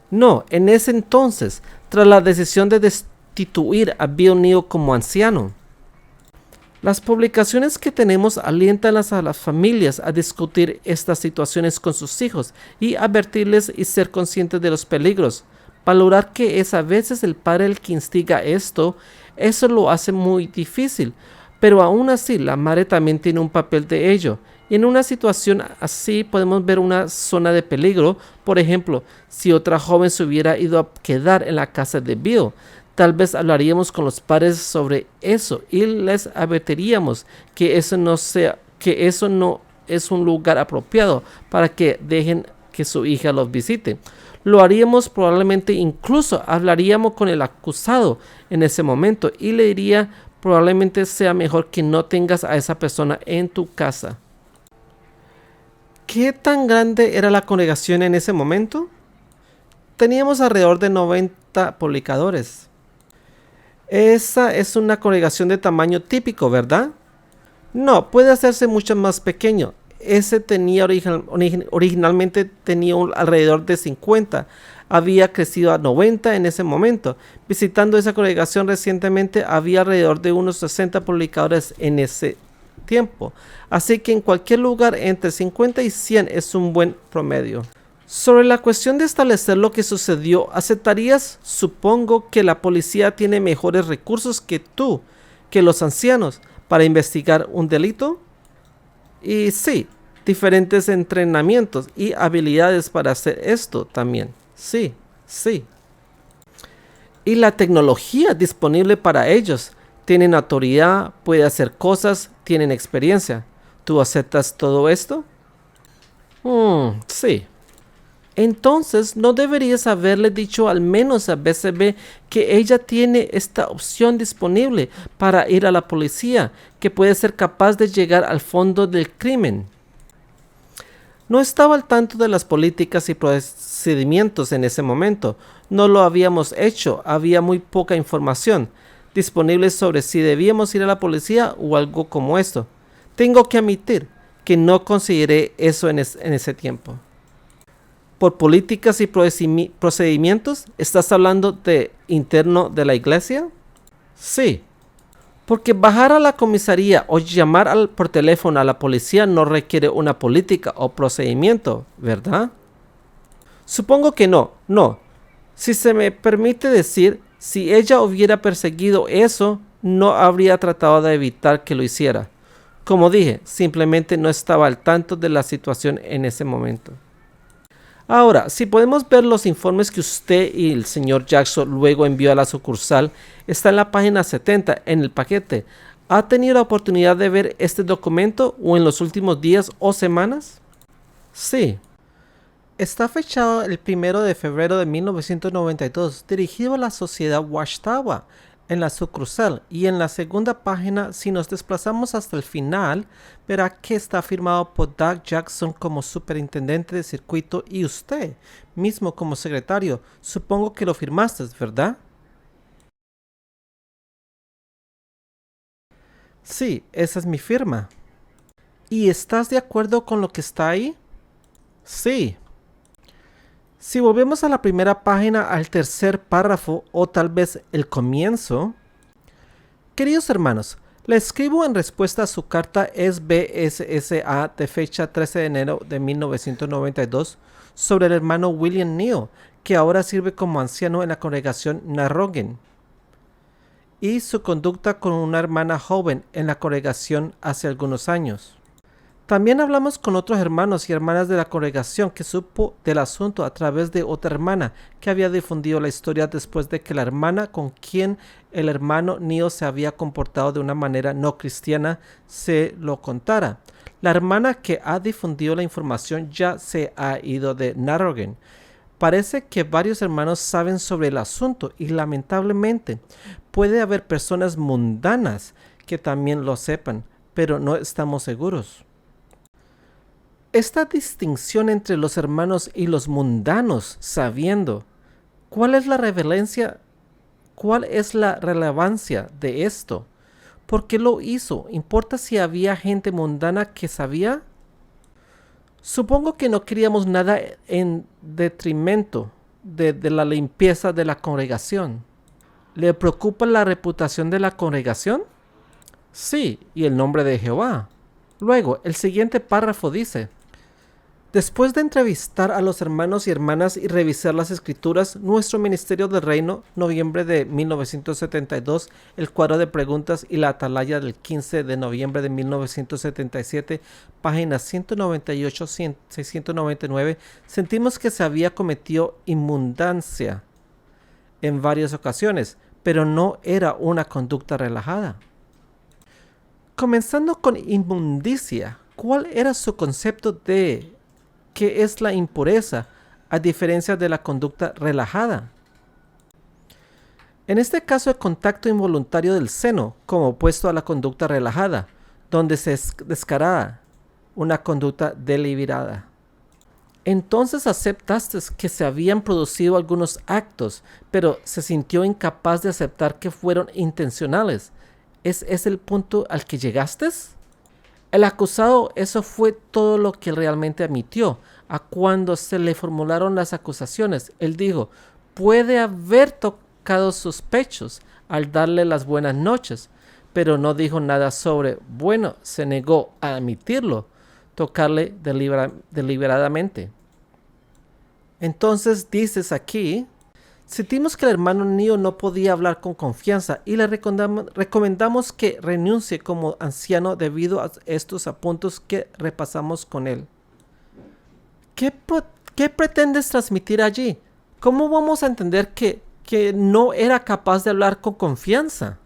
No, en ese entonces, tras la decisión de destituir a Bill Neo como anciano. Las publicaciones que tenemos alientan a las familias a discutir estas situaciones con sus hijos y advertirles y ser conscientes de los peligros. Valorar que es a veces el padre el que instiga esto, eso lo hace muy difícil. Pero aún así, la madre también tiene un papel de ello. Y en una situación así podemos ver una zona de peligro. Por ejemplo, si otra joven se hubiera ido a quedar en la casa de Bill, tal vez hablaríamos con los padres sobre eso y les advertiríamos que eso no es un lugar apropiado para que dejen que su hija los visite. Lo haríamos probablemente, incluso hablaríamos con el acusado en ese momento y le diría, probablemente sea mejor que no tengas a esa persona en tu casa. ¿Qué tan grande era la congregación en ese momento? Teníamos alrededor de 90 publicadores. Esa es una congregación de tamaño típico, ¿verdad? No, puede hacerse mucho más pequeño. Ese tenía originalmente tenía alrededor de 50. Había crecido a 90 en ese momento. Visitando esa congregación recientemente, había alrededor de unos 60 publicadores en ese tiempo. Así que en cualquier lugar entre 50 y 100 es un buen promedio. Sobre la cuestión de establecer lo que sucedió, ¿aceptarías, supongo, que la policía tiene mejores recursos que los ancianos, para investigar un delito? Y sí, diferentes entrenamientos y habilidades para hacer esto también. Sí, sí. Y la tecnología disponible para ellos. Tienen autoridad, pueden hacer cosas, tienen experiencia. ¿Tú aceptas todo esto? Sí. Entonces, ¿no deberías haberle dicho al menos a BCB que ella tiene esta opción disponible para ir a la policía, que puede ser capaz de llegar al fondo del crimen? No estaba al tanto de las políticas y procedimientos en ese momento. No lo habíamos hecho, había muy poca información disponible sobre si debíamos ir a la policía o algo como esto. Tengo que admitir que no consideré eso en ese tiempo. ¿Por políticas y procedimientos? ¿Estás hablando de interno de la iglesia? Sí. Porque bajar a la comisaría o llamar por teléfono a la policía no requiere una política o procedimiento, ¿verdad? Supongo que no. Si se me permite decir, si ella hubiera perseguido eso, no habría tratado de evitar que lo hiciera. Como dije, simplemente no estaba al tanto de la situación en ese momento. Ahora, si podemos ver los informes que usted y el señor Jackson luego envió a la sucursal, está en la página 70 en el paquete. ¿Ha tenido la oportunidad de ver este documento o en los últimos días o semanas? Sí. Está fechado el 1 de febrero de 1992, dirigido a la sociedad Watchtower en la sucursal, y en la segunda página, si nos desplazamos hasta el final, verá que está firmado por Doug Jackson como superintendente de circuito y usted mismo como secretario. Supongo que lo firmaste, ¿verdad? Sí, esa es mi firma. ¿Y estás de acuerdo con lo que está ahí? Sí. Si volvemos a la primera página, al tercer párrafo o tal vez el comienzo. Queridos hermanos, le escribo en respuesta a su carta SBSSA de fecha 13 de enero de 1992 sobre el hermano William Neal, que ahora sirve como anciano en la congregación Narrogin, y su conducta con una hermana joven en la congregación hace algunos años. También hablamos con otros hermanos y hermanas de la congregación que supo del asunto a través de otra hermana que había difundido la historia después de que la hermana con quien el hermano Neal se había comportado de una manera no cristiana se lo contara. La hermana que ha difundido la información ya se ha ido de Narrogin. Parece que varios hermanos saben sobre el asunto y lamentablemente puede haber personas mundanas que también lo sepan, pero no estamos seguros. Esta distinción entre los hermanos y los mundanos, sabiendo cuál es la relevancia de esto, ¿por qué lo hizo? ¿Importa si había gente mundana que sabía? Supongo que no queríamos nada en detrimento de la limpieza de la congregación. ¿Le preocupa la reputación de la congregación? Sí, y el nombre de Jehová. Luego, el siguiente párrafo dice: después de entrevistar a los hermanos y hermanas y revisar las escrituras, nuestro Ministerio del Reino, noviembre de 1972, el cuadro de preguntas y la atalaya del 15 de noviembre de 1977, páginas 198-699, sentimos que se había cometido inmundancia en varias ocasiones, pero no era una conducta relajada. Comenzando con inmundicia, ¿cuál era su concepto de qué es la impureza, a diferencia de la conducta relajada? En este caso, el contacto involuntario del seno, como opuesto a la conducta relajada, donde se descarada, una conducta deliberada. Entonces aceptaste que se habían producido algunos actos, pero se sintió incapaz de aceptar que fueron intencionales. ¿Es ese el punto al que llegaste? El acusado, eso fue todo lo que realmente admitió. A cuando se le formularon las acusaciones, él dijo: puede haber tocado sus pechos al darle las buenas noches, pero no dijo nada sobre, se negó a admitirlo, tocarle deliberadamente. Entonces dices aquí, Sentimos que el hermano Neo no podía hablar con confianza y le recomendamos que renuncie como anciano debido a estos apuntes que repasamos con él. ¿Qué pretendes transmitir allí? ¿Cómo vamos a entender que no era capaz de hablar con confianza?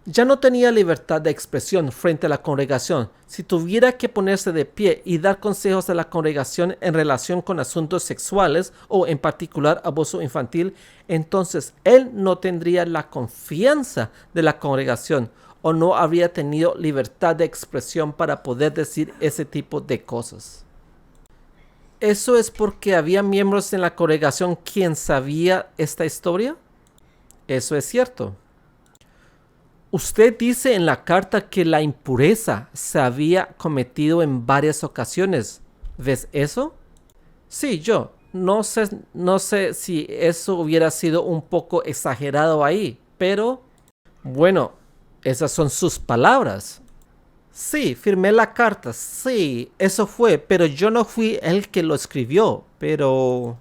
Ya no tenía libertad de expresión frente a la congregación. Si tuviera que ponerse de pie y dar consejos a la congregación en relación con asuntos sexuales o en particular abuso infantil, entonces él no tendría la confianza de la congregación o no habría tenido libertad de expresión para poder decir ese tipo de cosas. ¿Eso es porque había miembros en la congregación quien sabía esta historia? Eso es cierto. Usted dice en la carta que la impureza se había cometido en varias ocasiones. ¿Ves eso? Sí, yo. No sé si eso hubiera sido un poco exagerado ahí, pero bueno, esas son sus palabras. Sí, firmé la carta. Sí, eso fue, pero yo no fui el que lo escribió. Pero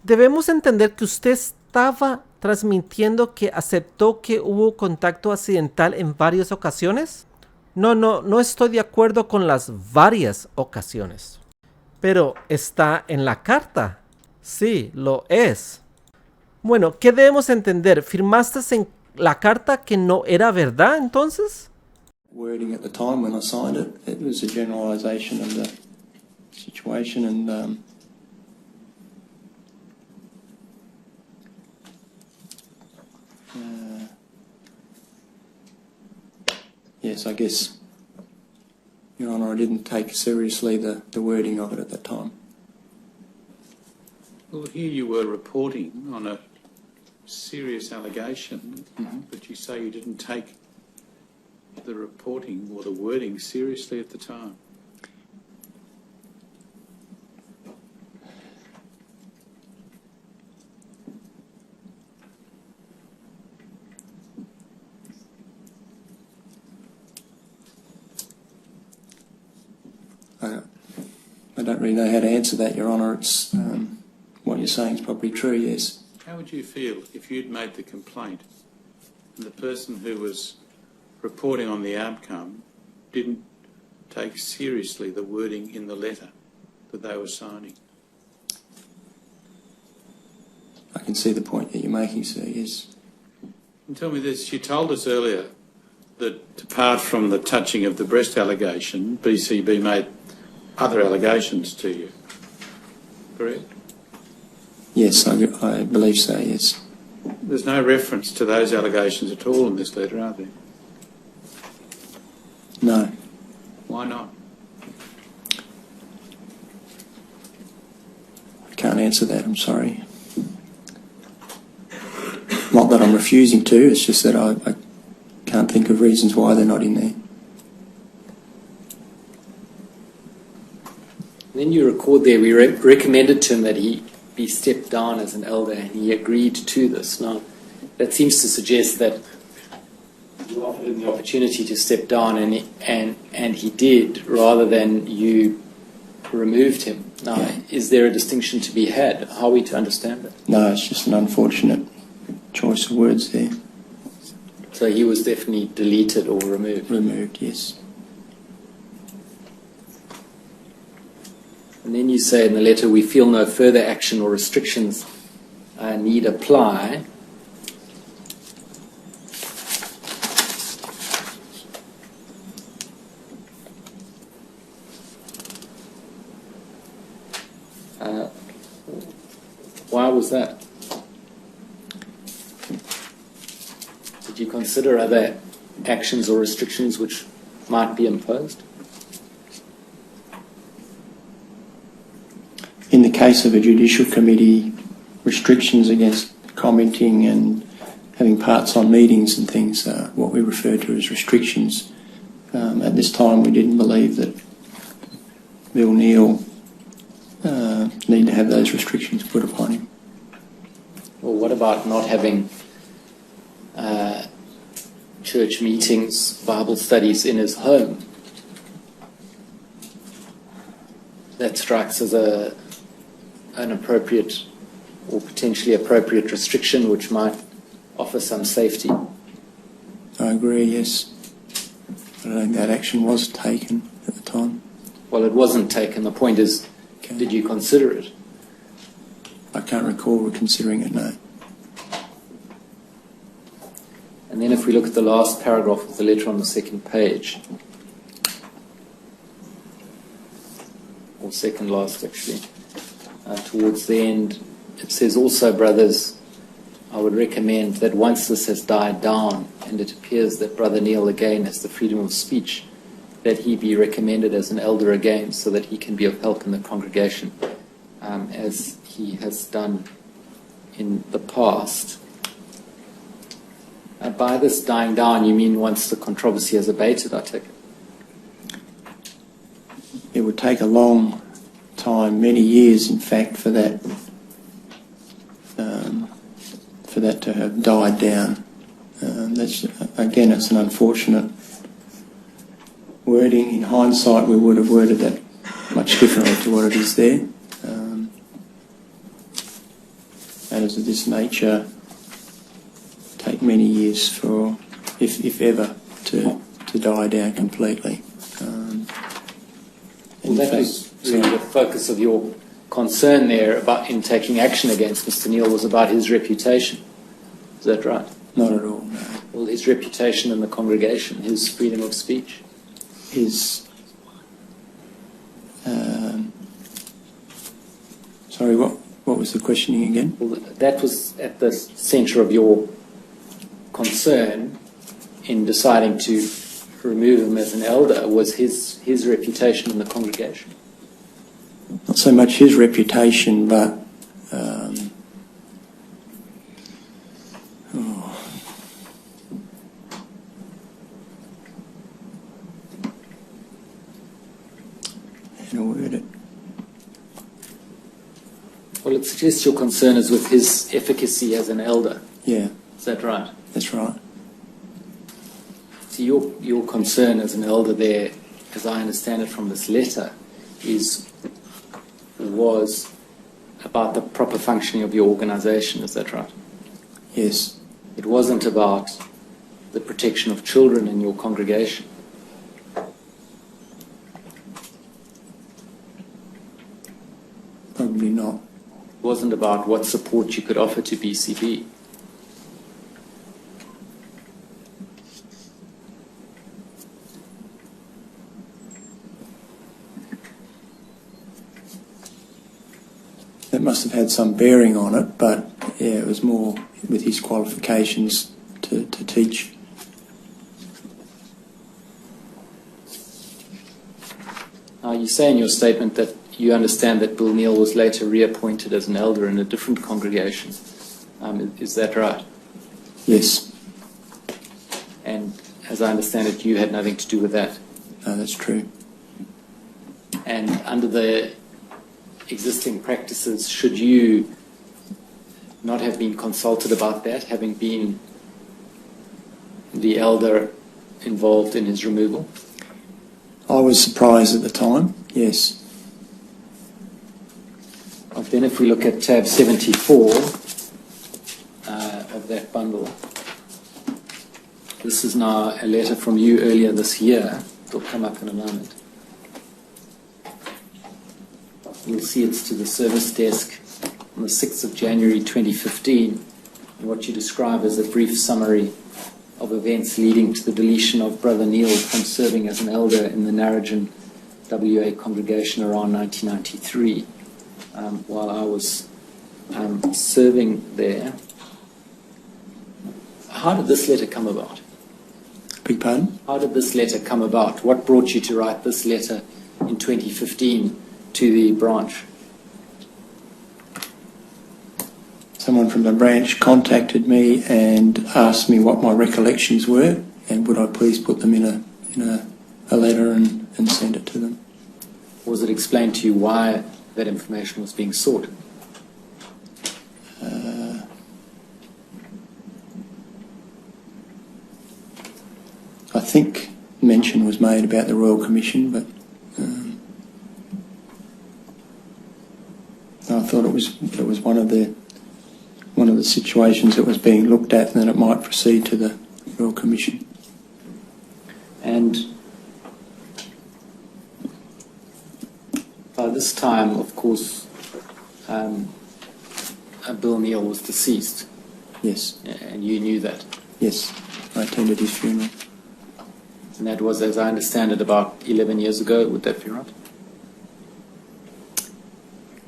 debemos entender que usted estaba transmitiendo que aceptó que hubo contacto accidental en varias ocasiones. No estoy de acuerdo con las varias ocasiones. Pero está en la carta. Sí, lo es. Bueno, ¿qué debemos entender? ¿Firmaste en la carta que no era verdad entonces? Wording at the time when I signed it, it was a generalisation of the situation and yes, I guess, Your Honour, I didn't take seriously the wording of it at that time. Well, here you were reporting on a serious allegation, but you say you didn't take the reporting or the wording seriously at the time. I don't really know how to answer that, Your Honour. It's what you're saying is probably true, yes. How would you feel if you'd made the complaint and the person who was reporting on the outcome didn't take seriously the wording in the letter that they were signing? I can see the point that you're making, sir, yes. And tell me this, you told us earlier that apart from the touching of the breast allegation, BCB made other allegations to you, correct? Yes, I believe so, yes. There's no reference to those allegations at all in this letter, are there? No. Why not? I can't answer that, I'm sorry. Not that I'm refusing to, it's just that I can't think of reasons why they're not in there. Then you record there, we recommended to him that he be stepped down as an elder, and he agreed to this. Now, that seems to suggest that you offered him the opportunity to step down, and he did, rather than you removed him. Now, is there a distinction to be had? How are we to understand it? No, it's just an unfortunate choice of words there. So he was definitely deleted or removed? Removed, yes. And then you say in the letter, we feel no further action or restrictions need apply. Why was that? Did you consider other actions or restrictions which might be imposed? In the case of a judicial committee, restrictions against commenting and having parts on meetings and things are what we refer to as restrictions. At this time, we didn't believe that Bill Neal needed to have those restrictions put upon him. Well, what about not having church meetings, Bible studies in his home? That strikes as an appropriate or potentially appropriate restriction which might offer some safety? I agree, yes. I don't think that action was taken at the time. Well, it wasn't taken. The point is, Okay. did you consider it? I can't recall considering it, no. And then if we look at the last paragraph of the letter on the second page, or second last actually, towards the end, it says, also, brothers, I would recommend that once this has died down and it appears that Brother Neil again has the freedom of speech, that he be recommended as an elder again so that he can be of help in the congregation, as he has done in the past. By this dying down, you mean once the controversy has abated, I take it? It would take a long time, many years in fact, for that to have died down. That's, again, it's an unfortunate wording. In hindsight, we would have worded that much differently to what it is there. Matters of this nature take many years for, if ever, to die down completely. Well, that was really the focus of your concern there about in taking action against Mr. Neil was about his reputation. Is that right? Not at all, no. Well, his reputation in the congregation, his freedom of speech. His, sorry, what was the questioning again? Well, that was at the centre of your concern in deciding to remove him as an elder, was his reputation in the congregation. Not so much his reputation, but how to word it? Well, it suggests your concern is with his efficacy as an elder. Yeah, Is that right? that's right. So your concern as an elder there, as I understand it from this letter, was about the proper functioning of your organisation. Is that right? Yes, It wasn't about the protection of children in your congregation. probably not. It wasn't about what support you could offer to BCB. That must have had some bearing on it, but yeah, it was more with his qualifications to teach. Now, you say in your statement that you understand that Bill Neal was later reappointed as an elder in a different congregation. Is that right? Yes, And as I understand it, you had nothing to do with that. no, that's true. And under the existing practices, should you not have been consulted about that, having been the elder involved in his removal? I was surprised at the time, yes. Then if we look at tab 74 of that bundle, this is now a letter from you earlier this year. It'll come up in a moment. You'll see it's to the service desk on the 6th of January 2015, and what you describe as a brief summary of events leading to the deletion of Brother Neil from serving as an elder in the Narrogin WA congregation around 1993. While I was serving there. How did this letter come about? Beg pardon? How did this letter come about? What brought you to write this letter in 2015 to the branch? Someone from the branch contacted me and asked me what my recollections were, and would I please put them in a letter and send it to them. Was it explained to you why that information was being sought? I think mention was made about the Royal Commission, but I thought it was one of the one of the situations that was being looked at, and then it might proceed to the Royal Commission. And by this time, of course, Bill Neal was deceased. Yes. And you knew that. Yes. I attended his funeral. And that was, as I understand it, about 11 years ago. Would that be right?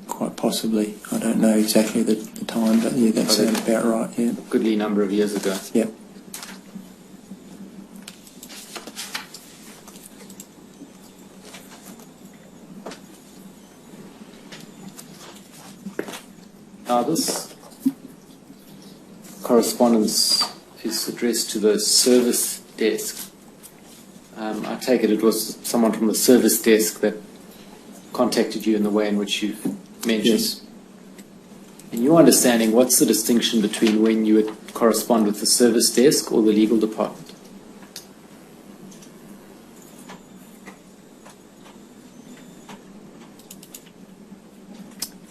Quite possibly. I don't know exactly the time, but yeah, that sounds about right, yeah. A goodly number of years ago. Yep. Now this correspondence is addressed to the service desk. I take it was someone from the service desk that contacted you in the way in which you've mentioned. Yes. In your understanding, what's the distinction between when you would correspond with the service desk or the legal department?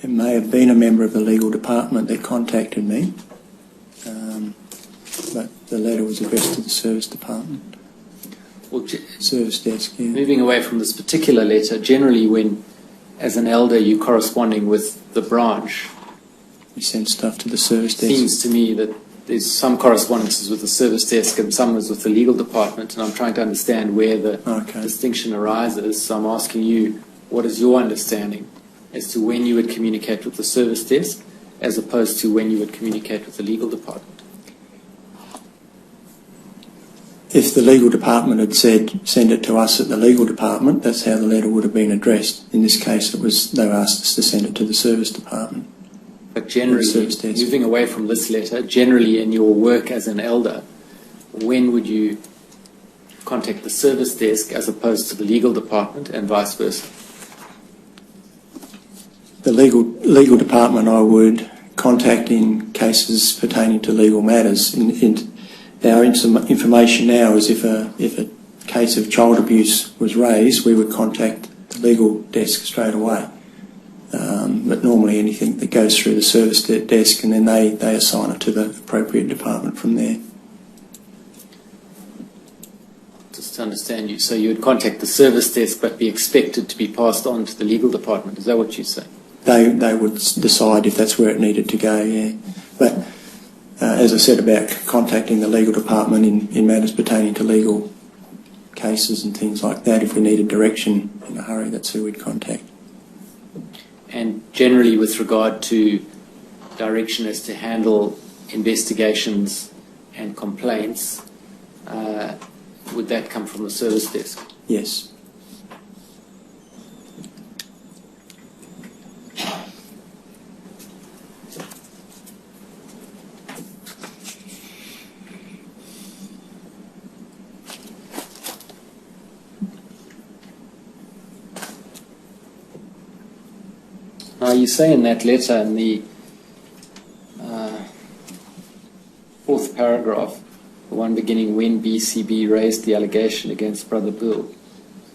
It may have been a member of the legal department that contacted me, but the letter was addressed to the service department. Well, Service desk, yeah. moving away from this particular letter, generally when, as an elder, you're corresponding with the branch, We sent stuff to the service it desk. seems to me that there's some correspondences with the service desk and some is with the legal department, and I'm trying to understand where the Okay. distinction arises. So I'm asking you, what is your understanding as to when you would communicate with the service desk as opposed to when you would communicate with the legal department? If the legal department had said, send it to us at the legal department, that's how the letter would have been addressed. In this case, they asked us to send it to the service department. But generally, Service desk. moving away from this letter, generally in your work as an elder, when would you contact the service desk as opposed to the legal department and vice versa? The legal department I would contact in cases pertaining to legal matters. Our information now is if a case of child abuse was raised, we would contact the legal desk straight away. But normally anything that goes through the service desk, and then they assign it to the appropriate department from there. Just to understand you, so you would contact the service desk but be expected to be passed on to the legal department. Is that what you say? They would decide if that's where it needed to go, yeah. But as I said about contacting the legal department in matters pertaining to legal cases and things like that, if we needed direction in a hurry, that's who we'd contact. And generally with regard to direction as to handle investigations and complaints, would that come from the service desk? Yes. Now you say in that letter in the fourth paragraph, the one beginning when BCB raised the allegation against Brother Bill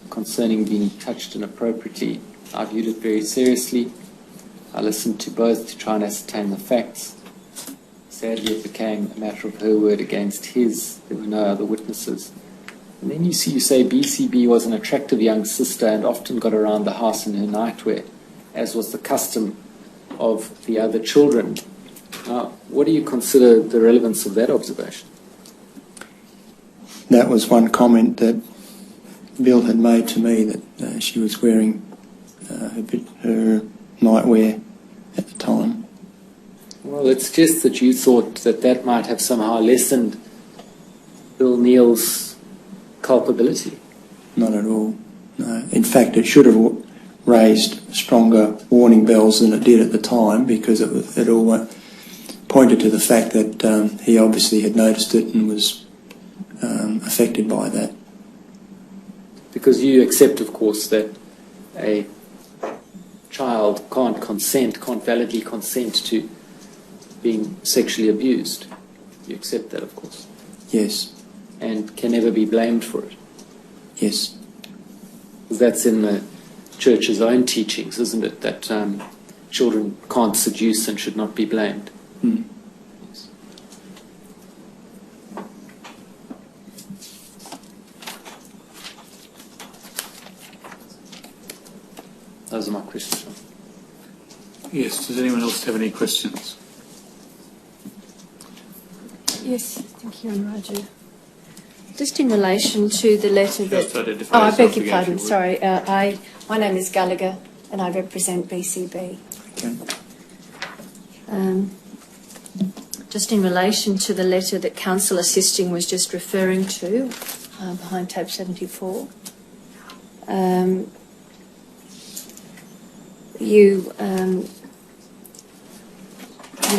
concerning being touched inappropriately, I viewed it very seriously. I listened to both to try and ascertain the facts. Sadly, it became a matter of her word against his. There were no other witnesses. And then you say BCB was an attractive young sister and often got around the house in her nightwear, as was the custom of the other children. Now, what do you consider the relevance of that observation? That was one comment that Bill had made to me, that she was wearing her nightwear at the time. Well, it suggests that you thought that might have somehow lessened Bill Neal's culpability. Not at all. No. In fact, it should have raised stronger warning bells than it did at the time, because it all pointed to the fact that he obviously had noticed it and was affected by that. Because you accept, of course, that a child can't validly consent to being sexually abused. You accept that, of course. Yes. And can never be blamed for it. Yes. Because that's in the Church's own teachings, isn't it? That children can't seduce and should not be blamed. Mm. are my questions. Yes, does anyone else have any questions? Yes, thank you, Roger. Just in relation to the letter Just that... identify I yourself beg your again, pardon, if you would. sorry. My name is Gallagher and I represent BCB. Okay. Just in relation to the letter that Council Assisting was just referring to, behind tab 74, you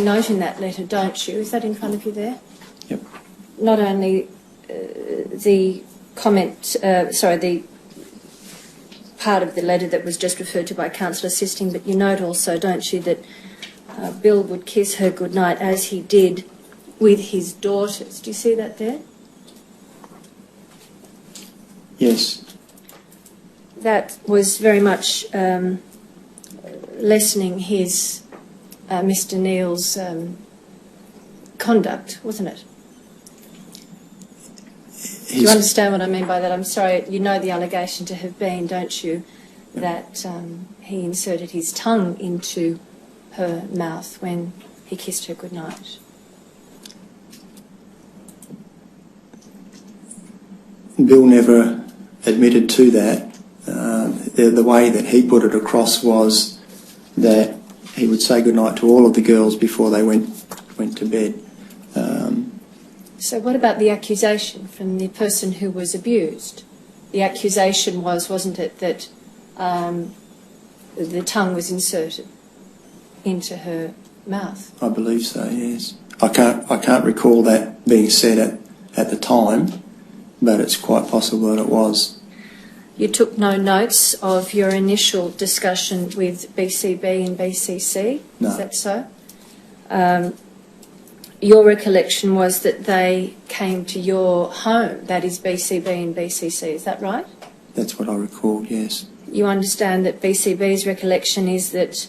note in that letter, don't you? Is that in front of you there? Yep. Not only the comment, the part of the letter that was just referred to by Council Assisting, but you note also, don't you, that Bill would kiss her goodnight as he did with his daughters. Do you see that there? Yes. That was very much lessening his, Mr. Neal's conduct, wasn't it? Do you understand what I mean by that? I'm sorry, you know the allegation to have been, don't you, that he inserted his tongue into her mouth when he kissed her goodnight. Bill never admitted to that. The way that he put it across was that he would say goodnight to all of the girls before they went to bed. So what about the accusation from the person who was abused? The accusation was, wasn't it, that the tongue was inserted into her mouth? I believe so, yes. I can't recall that being said at the time, but it's quite possible that it was. You took no notes of your initial discussion with BCB and BCC? No. Is that so? Your recollection was that they came to your home, that is BCB and BCC, is that right? That's what I recalled, yes. You understand that BCB's recollection is that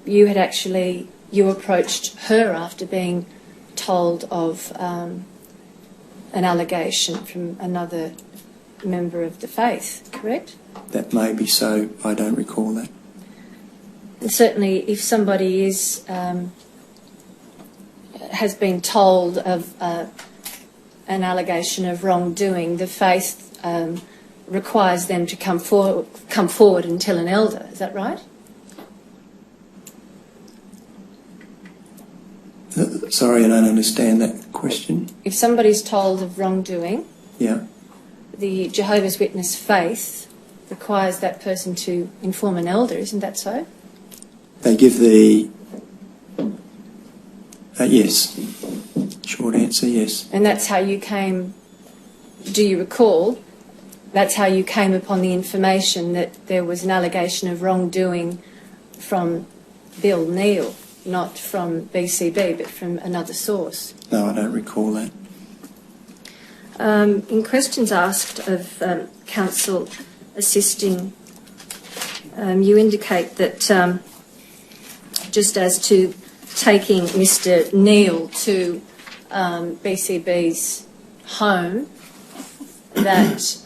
you approached her after being told of an allegation from another member of the faith, correct? That may be so. I don't recall that. And certainly if somebody is has been told of an allegation of wrongdoing, the faith requires them to come forward and tell an elder. Is that right? Sorry, I don't understand that question. If somebody's told of wrongdoing, Yeah. the Jehovah's Witness faith requires that person to inform an elder, isn't that so? They give the... yes. Short answer, yes. And that's how you came, do you recall, that's how you came upon the information that there was an allegation of wrongdoing from Bill Neal, not from BCB, but from another source? No, I don't recall that. In questions asked of Council Assisting, you indicate that just as to taking Mr. Neal to BCB's home, that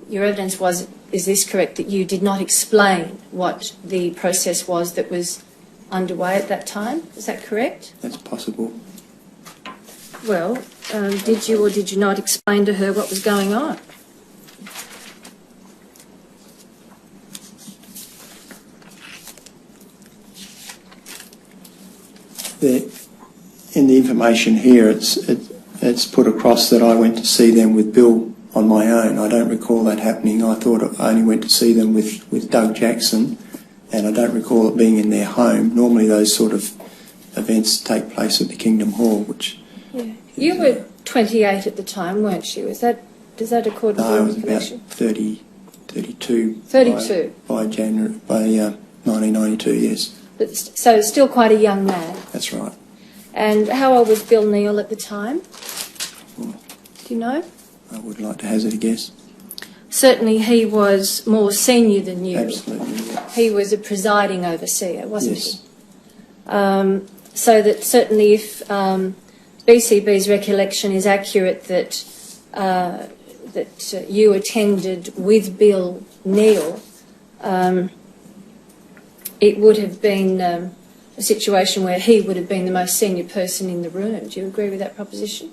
your evidence was, is this correct, that you did not explain what the process was that was underway at that time? Is that correct? That's possible. Well, did you or did you not explain to her what was going on? In the information here, it's put across that I went to see them with Bill on my own. I don't recall that happening. I thought I only went to see them with Doug Jackson, and I don't recall it being in their home. Normally those sort of events take place at the Kingdom Hall, which... Yeah. You were 28 at the time, weren't you? Does that accord with No, I your was about recollection? 32. 32. By 1992, yes. But so still quite a young man. That's right. And how old was Bill Neal at the time? Well, Do you know? I would like to hazard a guess. Certainly he was more senior than you. Absolutely, yeah. He was a presiding overseer, wasn't Yes. he? So that certainly if BCB's recollection is accurate that you attended with Bill Neal it would have been a situation where he would have been the most senior person in the room. Do you agree with that proposition?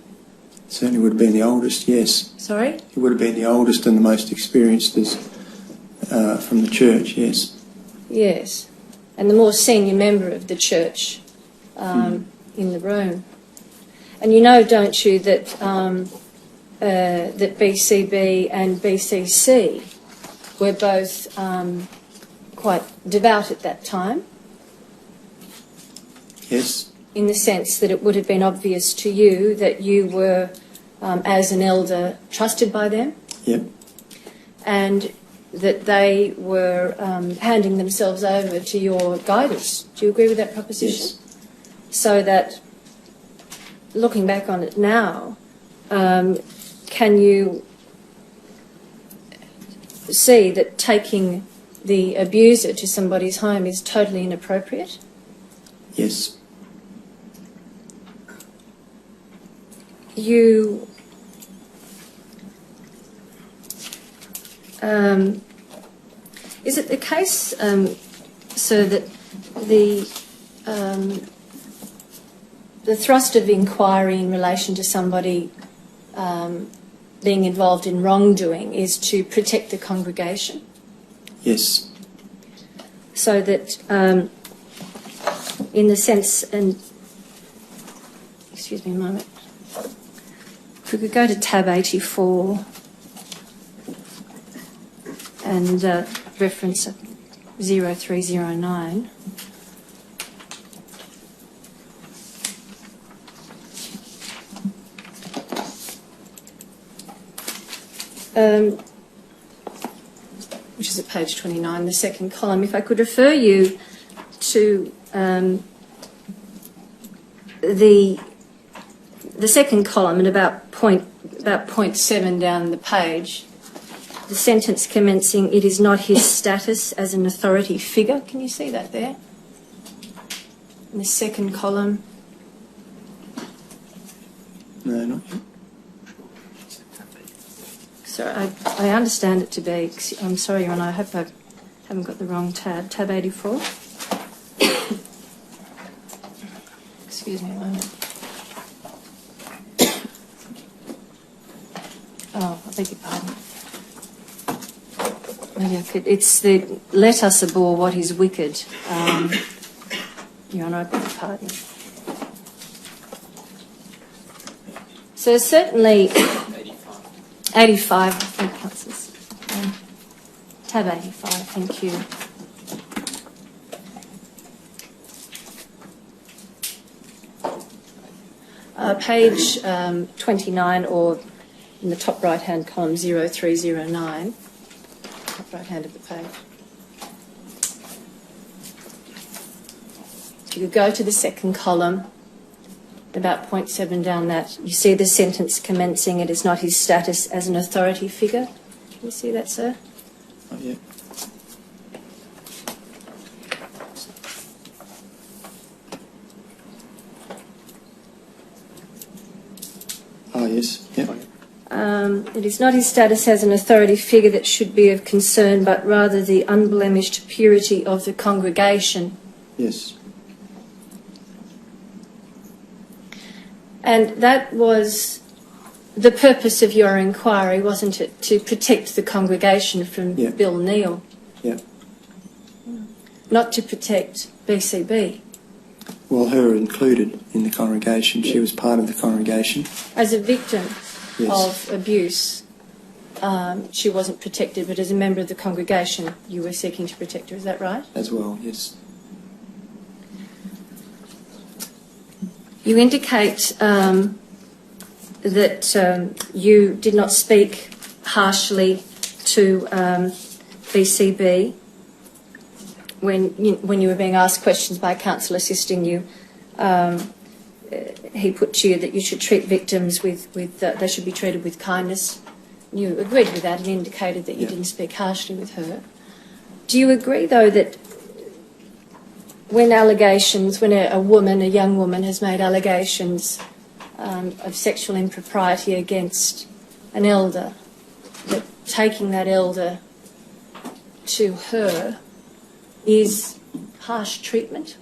Certainly would have been the oldest, yes. Sorry? He would have been the oldest and the most experienced from the church, yes. Yes. And the more senior member of the church in the room. And you know, don't you, that that BCB and BCC were both quite devout at that time? Yes. In the sense that it would have been obvious to you that you were, as an elder, trusted by them? Yep. And that they were handing themselves over to your guidance. Do you agree with that proposition? Yes. So that, looking back on it now, can you see that taking the abuser to somebody's home is totally inappropriate? Yes. You is it the case, sir, that the thrust of inquiry in relation to somebody being involved in wrongdoing is to protect the congregation? Yes. So that, in the sense, and excuse me a moment, if we could go to tab 84 and reference 0309. Which is at page 29, the second column. If I could refer you to the second column at about point 7 down the page, the sentence commencing, "It is not his status as an authority figure." Can you see that there? In the second column. No, not yet. So I understand it to be, I'm sorry, Your Honour, I hope I haven't got the wrong tab. Tab 84. Excuse me a moment. Oh, I beg your pardon. Maybe I could. It's the "let us abhor what is wicked." Your Honour, I beg your pardon. So certainly 85, I think, Councillors. Tab 85, thank you. Page 29, or in the top right-hand column, 0309. Top right-hand of the page. If you could go to the second column, about point 7 down that, you see the sentence commencing, "It is not his status as an authority figure." Can you see that, sir? Not yet. Oh, yes. Yep. It is not his status as an authority figure that should be of concern, but rather the unblemished purity of the congregation. Yes. And that was the purpose of your inquiry, wasn't it? To protect the congregation from Bill Neal. Yeah. Not to protect BCB. Well, her included in the congregation. She was part of the congregation. As a victim Yes. of abuse, she wasn't protected, but as a member of the congregation, you were seeking to protect her. Is that right? As well, yes. You indicate that you did not speak harshly to BCB when you were being asked questions by a counsellor assisting you. He put to you that you should treat victims with they should be treated with kindness. You agreed with that and indicated that you didn't speak harshly with her. Do you agree, though, that when a young woman has made allegations of sexual impropriety against an elder, that taking that elder to her is harsh treatment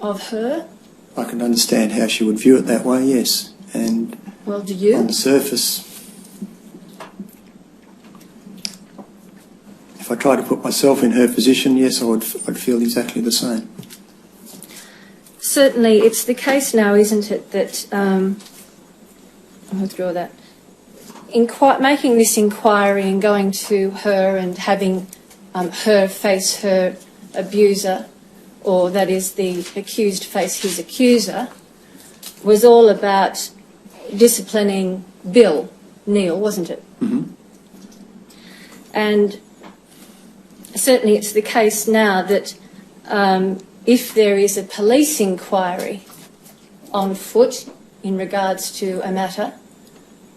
of her? I can understand how she would view it that way, yes. And well, do you? On the surface, if I try to put myself in her position, yes, I'd feel exactly the same. Certainly, it's the case now, isn't it, that I'll withdraw that. Making this inquiry and going to her and having her face her abuser, or that is the accused face his accuser, was all about disciplining Neil, wasn't it? Mm-hmm. And certainly it's the case now that if there is a police inquiry on foot in regards to a matter,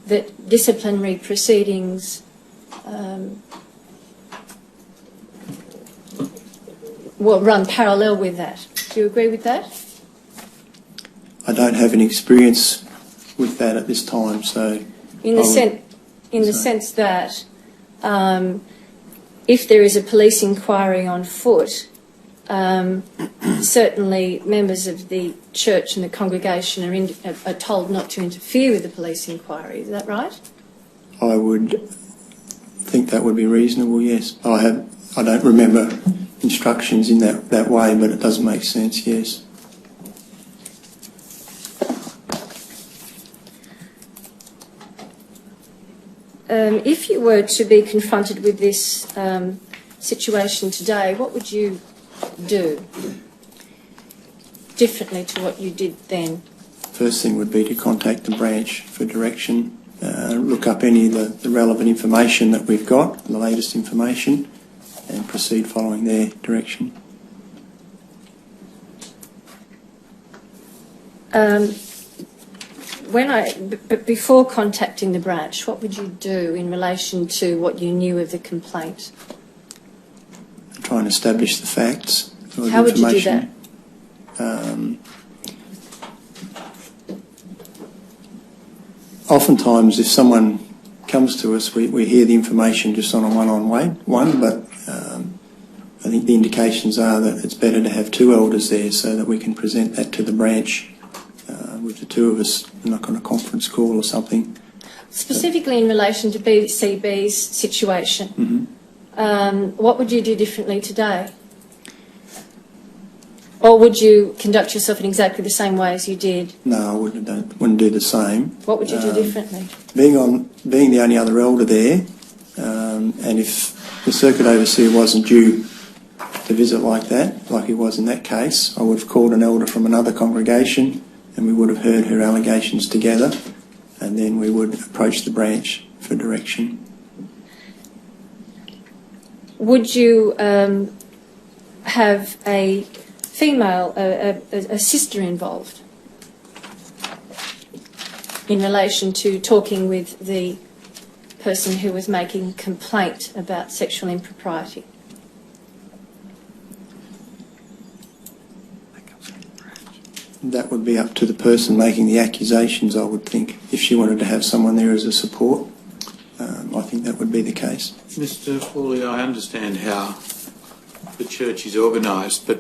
that disciplinary proceedings will run parallel with that. Do you agree with that? I don't have any experience with that at this time, so... In the sense that if there is a police inquiry on foot, certainly members of the church and the congregation are told not to interfere with the police inquiry. Is that right? I would think that would be reasonable, yes. I don't remember instructions in that way, but it does make sense, yes. If you were to be confronted with this situation today, what would you do differently to what you did then? First thing would be to contact the branch for direction, look up any of the relevant information that we've got, the latest information, and proceed following their direction. Before contacting the branch, what would you do in relation to what you knew of the complaint? Try and establish the facts. How would you do that? Oftentimes, if someone comes to us, we hear the information just on a one-on-one, but I think the indications are that it's better to have two elders there so that we can present that to the branch with the two of us, like on a conference call or something. Specifically in relation to BCB's situation, what would you do differently today? Or would you conduct yourself in exactly the same way as you did? No, I wouldn't do the same. What would you do differently? Being the only other elder there, and if the circuit overseer wasn't due to visit like that, like he was in that case, I would have called an elder from another congregation and we would have heard her allegations together, and then we would approach the branch for direction. Would you have a female, a sister involved in relation to talking with the person who was making complaint about sexual impropriety? That would be up to the person making the accusations, I would think. If she wanted to have someone there as a support, I think that would be the case. Mr. Horley, I understand how the church is organised, but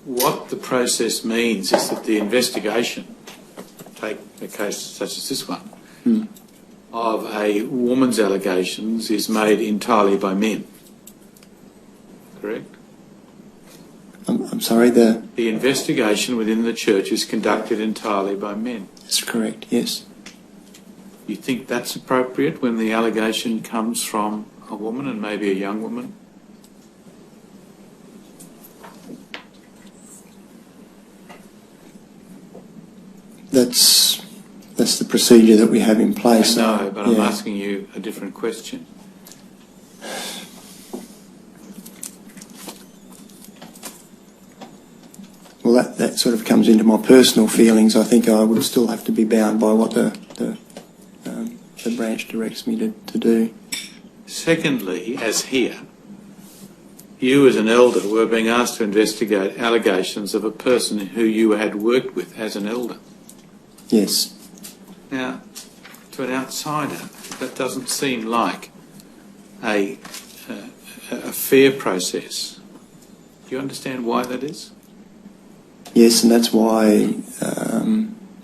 what the process means is that the investigation, take a case such as this one, of a woman's allegations is made entirely by men. Correct? I'm sorry, the investigation within the church is conducted entirely by men. That's correct, yes. You think that's appropriate when the allegation comes from a woman and maybe a young woman? That's the procedure that we have in place. No, but I'm asking you a different question. Well, that sort of comes into my personal feelings. I think I would still have to be bound by what the branch directs me to do. Secondly, as here, you as an elder were being asked to investigate allegations of a person who you had worked with as an elder. Yes. Now, to an outsider, that doesn't seem like a fair process. Do you understand why that is? Yes, and that's why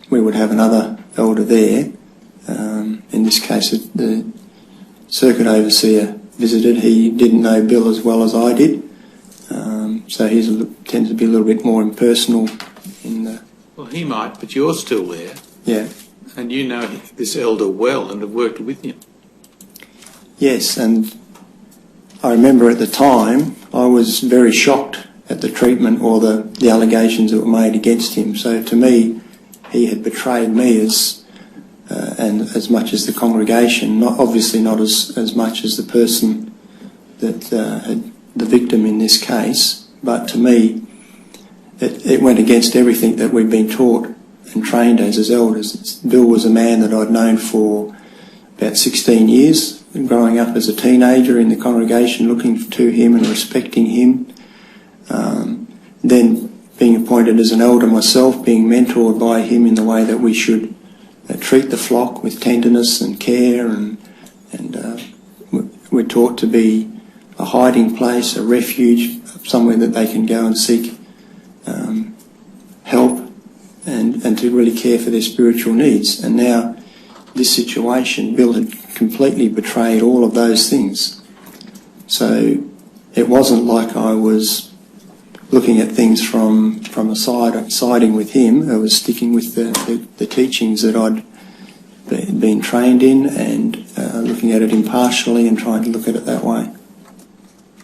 we would have another elder there. In this case, the circuit overseer visited. He didn't know Bill as well as I did, so he tends to be a little bit more impersonal in the... Well, he might, but you're still there. Yeah. And you know this elder well and have worked with him. Yes, and I remember at the time I was very shocked at the treatment or the allegations that were made against him. So to me, he had betrayed me and as much as the congregation, obviously not as much as the person that had the victim in this case, but to me it went against everything that we'd been taught and trained as elders. Bill was a man that I'd known for about 16 years, growing up as a teenager in the congregation, looking to him and respecting him. Then being appointed as an elder myself, being mentored by him in the way that we should treat the flock with tenderness and care, and we're taught to be a hiding place, a refuge, somewhere that they can go and seek help and to really care for their spiritual needs. And now this situation, Bill had completely betrayed all of those things. So it wasn't like I was looking at things from a siding with him. I was sticking with the teachings that I'd been trained in and looking at it impartially and trying to look at it that way.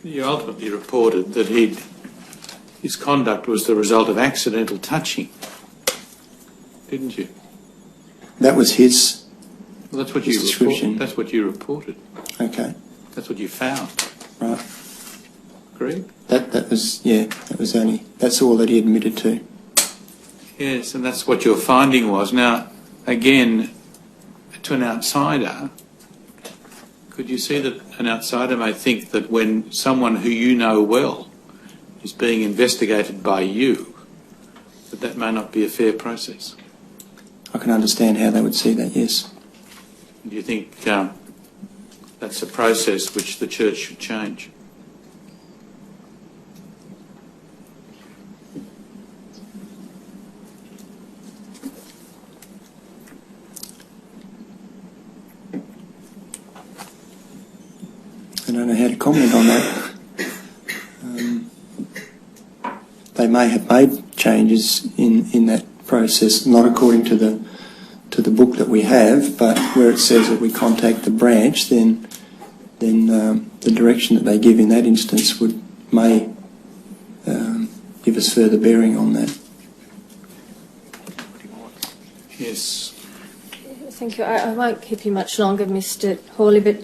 You ultimately reported that his conduct was the result of accidental touching, didn't you? That was his. Well, that's what that's what you reported. Okay. That's what you found. Right. Agreed? That's all that he admitted to. Yes, and that's what your finding was. Now, again, to an outsider, could you see that an outsider may think that when someone who you know well is being investigated by you, that may not be a fair process? I can understand how they would see that, yes. Do you think that's a process which the church should change? I don't know how to comment on that. They may have made changes in that process, not according to the book that we have, but where it says that we contact the branch, then the direction that they give in that instance may give us further bearing on that. Yes. Thank you. I won't keep you much longer, Mr. Horley, but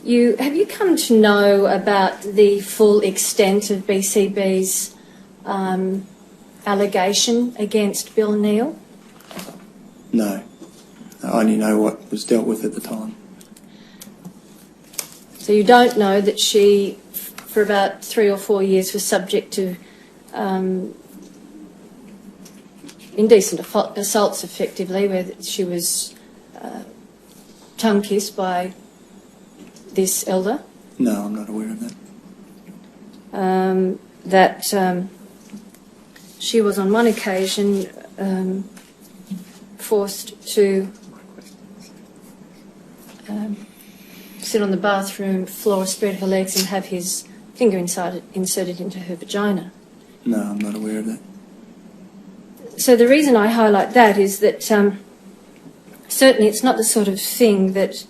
have you come to know about the full extent of BCB's allegation against Bill Neal? No. I only know what was dealt with at the time. So you don't know that she, for about 3 or 4 years, was subject to indecent assaults, effectively, where she was tongue-kissed by this elder? No, I'm not aware of that. That she was on one occasion forced to sit on the bathroom floor, spread her legs and have his finger inserted into her vagina. No, I'm not aware of that. So the reason I highlight that is that certainly it's not the sort of thing that...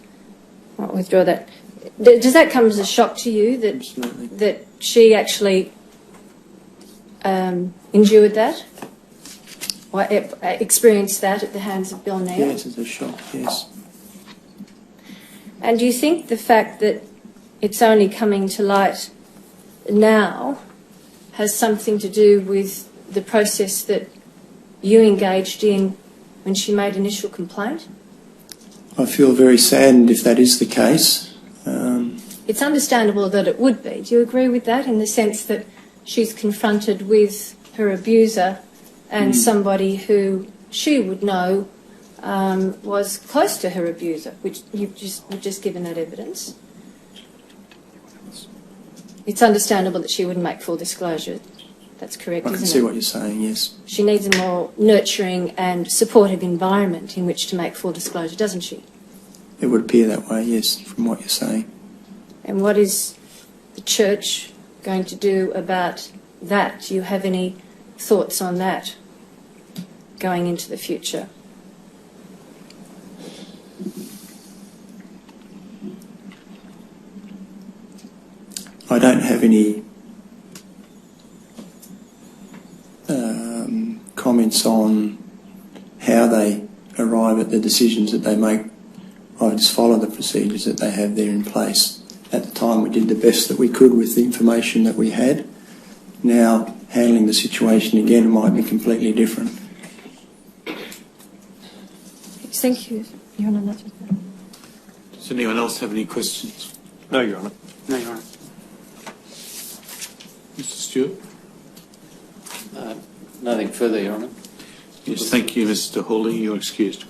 I'll withdraw that. Does that come as a shock to you that Absolutely. that she actually endured that? Or experienced that at the hands of Bill Neal? Yes, it's a shock, yes. And do you think the fact that it's only coming to light now has something to do with the process that you engaged in when she made initial complaint? I feel very saddened if that is the case. It's understandable that it would be. Do you agree with that, in the sense that she's confronted with her abuser and somebody who she would know was close to her abuser, which you've just given that evidence. It's understandable that she wouldn't make full disclosure. That's correct, isn't it? I can see what you're saying, yes. She needs a more nurturing and supportive environment in which to make full disclosure, doesn't she? It would appear that way, yes, from what you're saying. And what is the church going to do about that? Do you have any thoughts on that going into the future? I don't have any comments on how they arrive at the decisions that they make. I just follow the procedures that they have there in place. At the time, we did the best that we could with the information that we had. Now, handling the situation again might be completely different. Thank you, Your Honour. Does anyone else have any questions? No, Your Honour. No, Your Honour. Mr. Stewart? Nothing further, Your Honour. Yes, thank you, Mr. Horley. You're excused.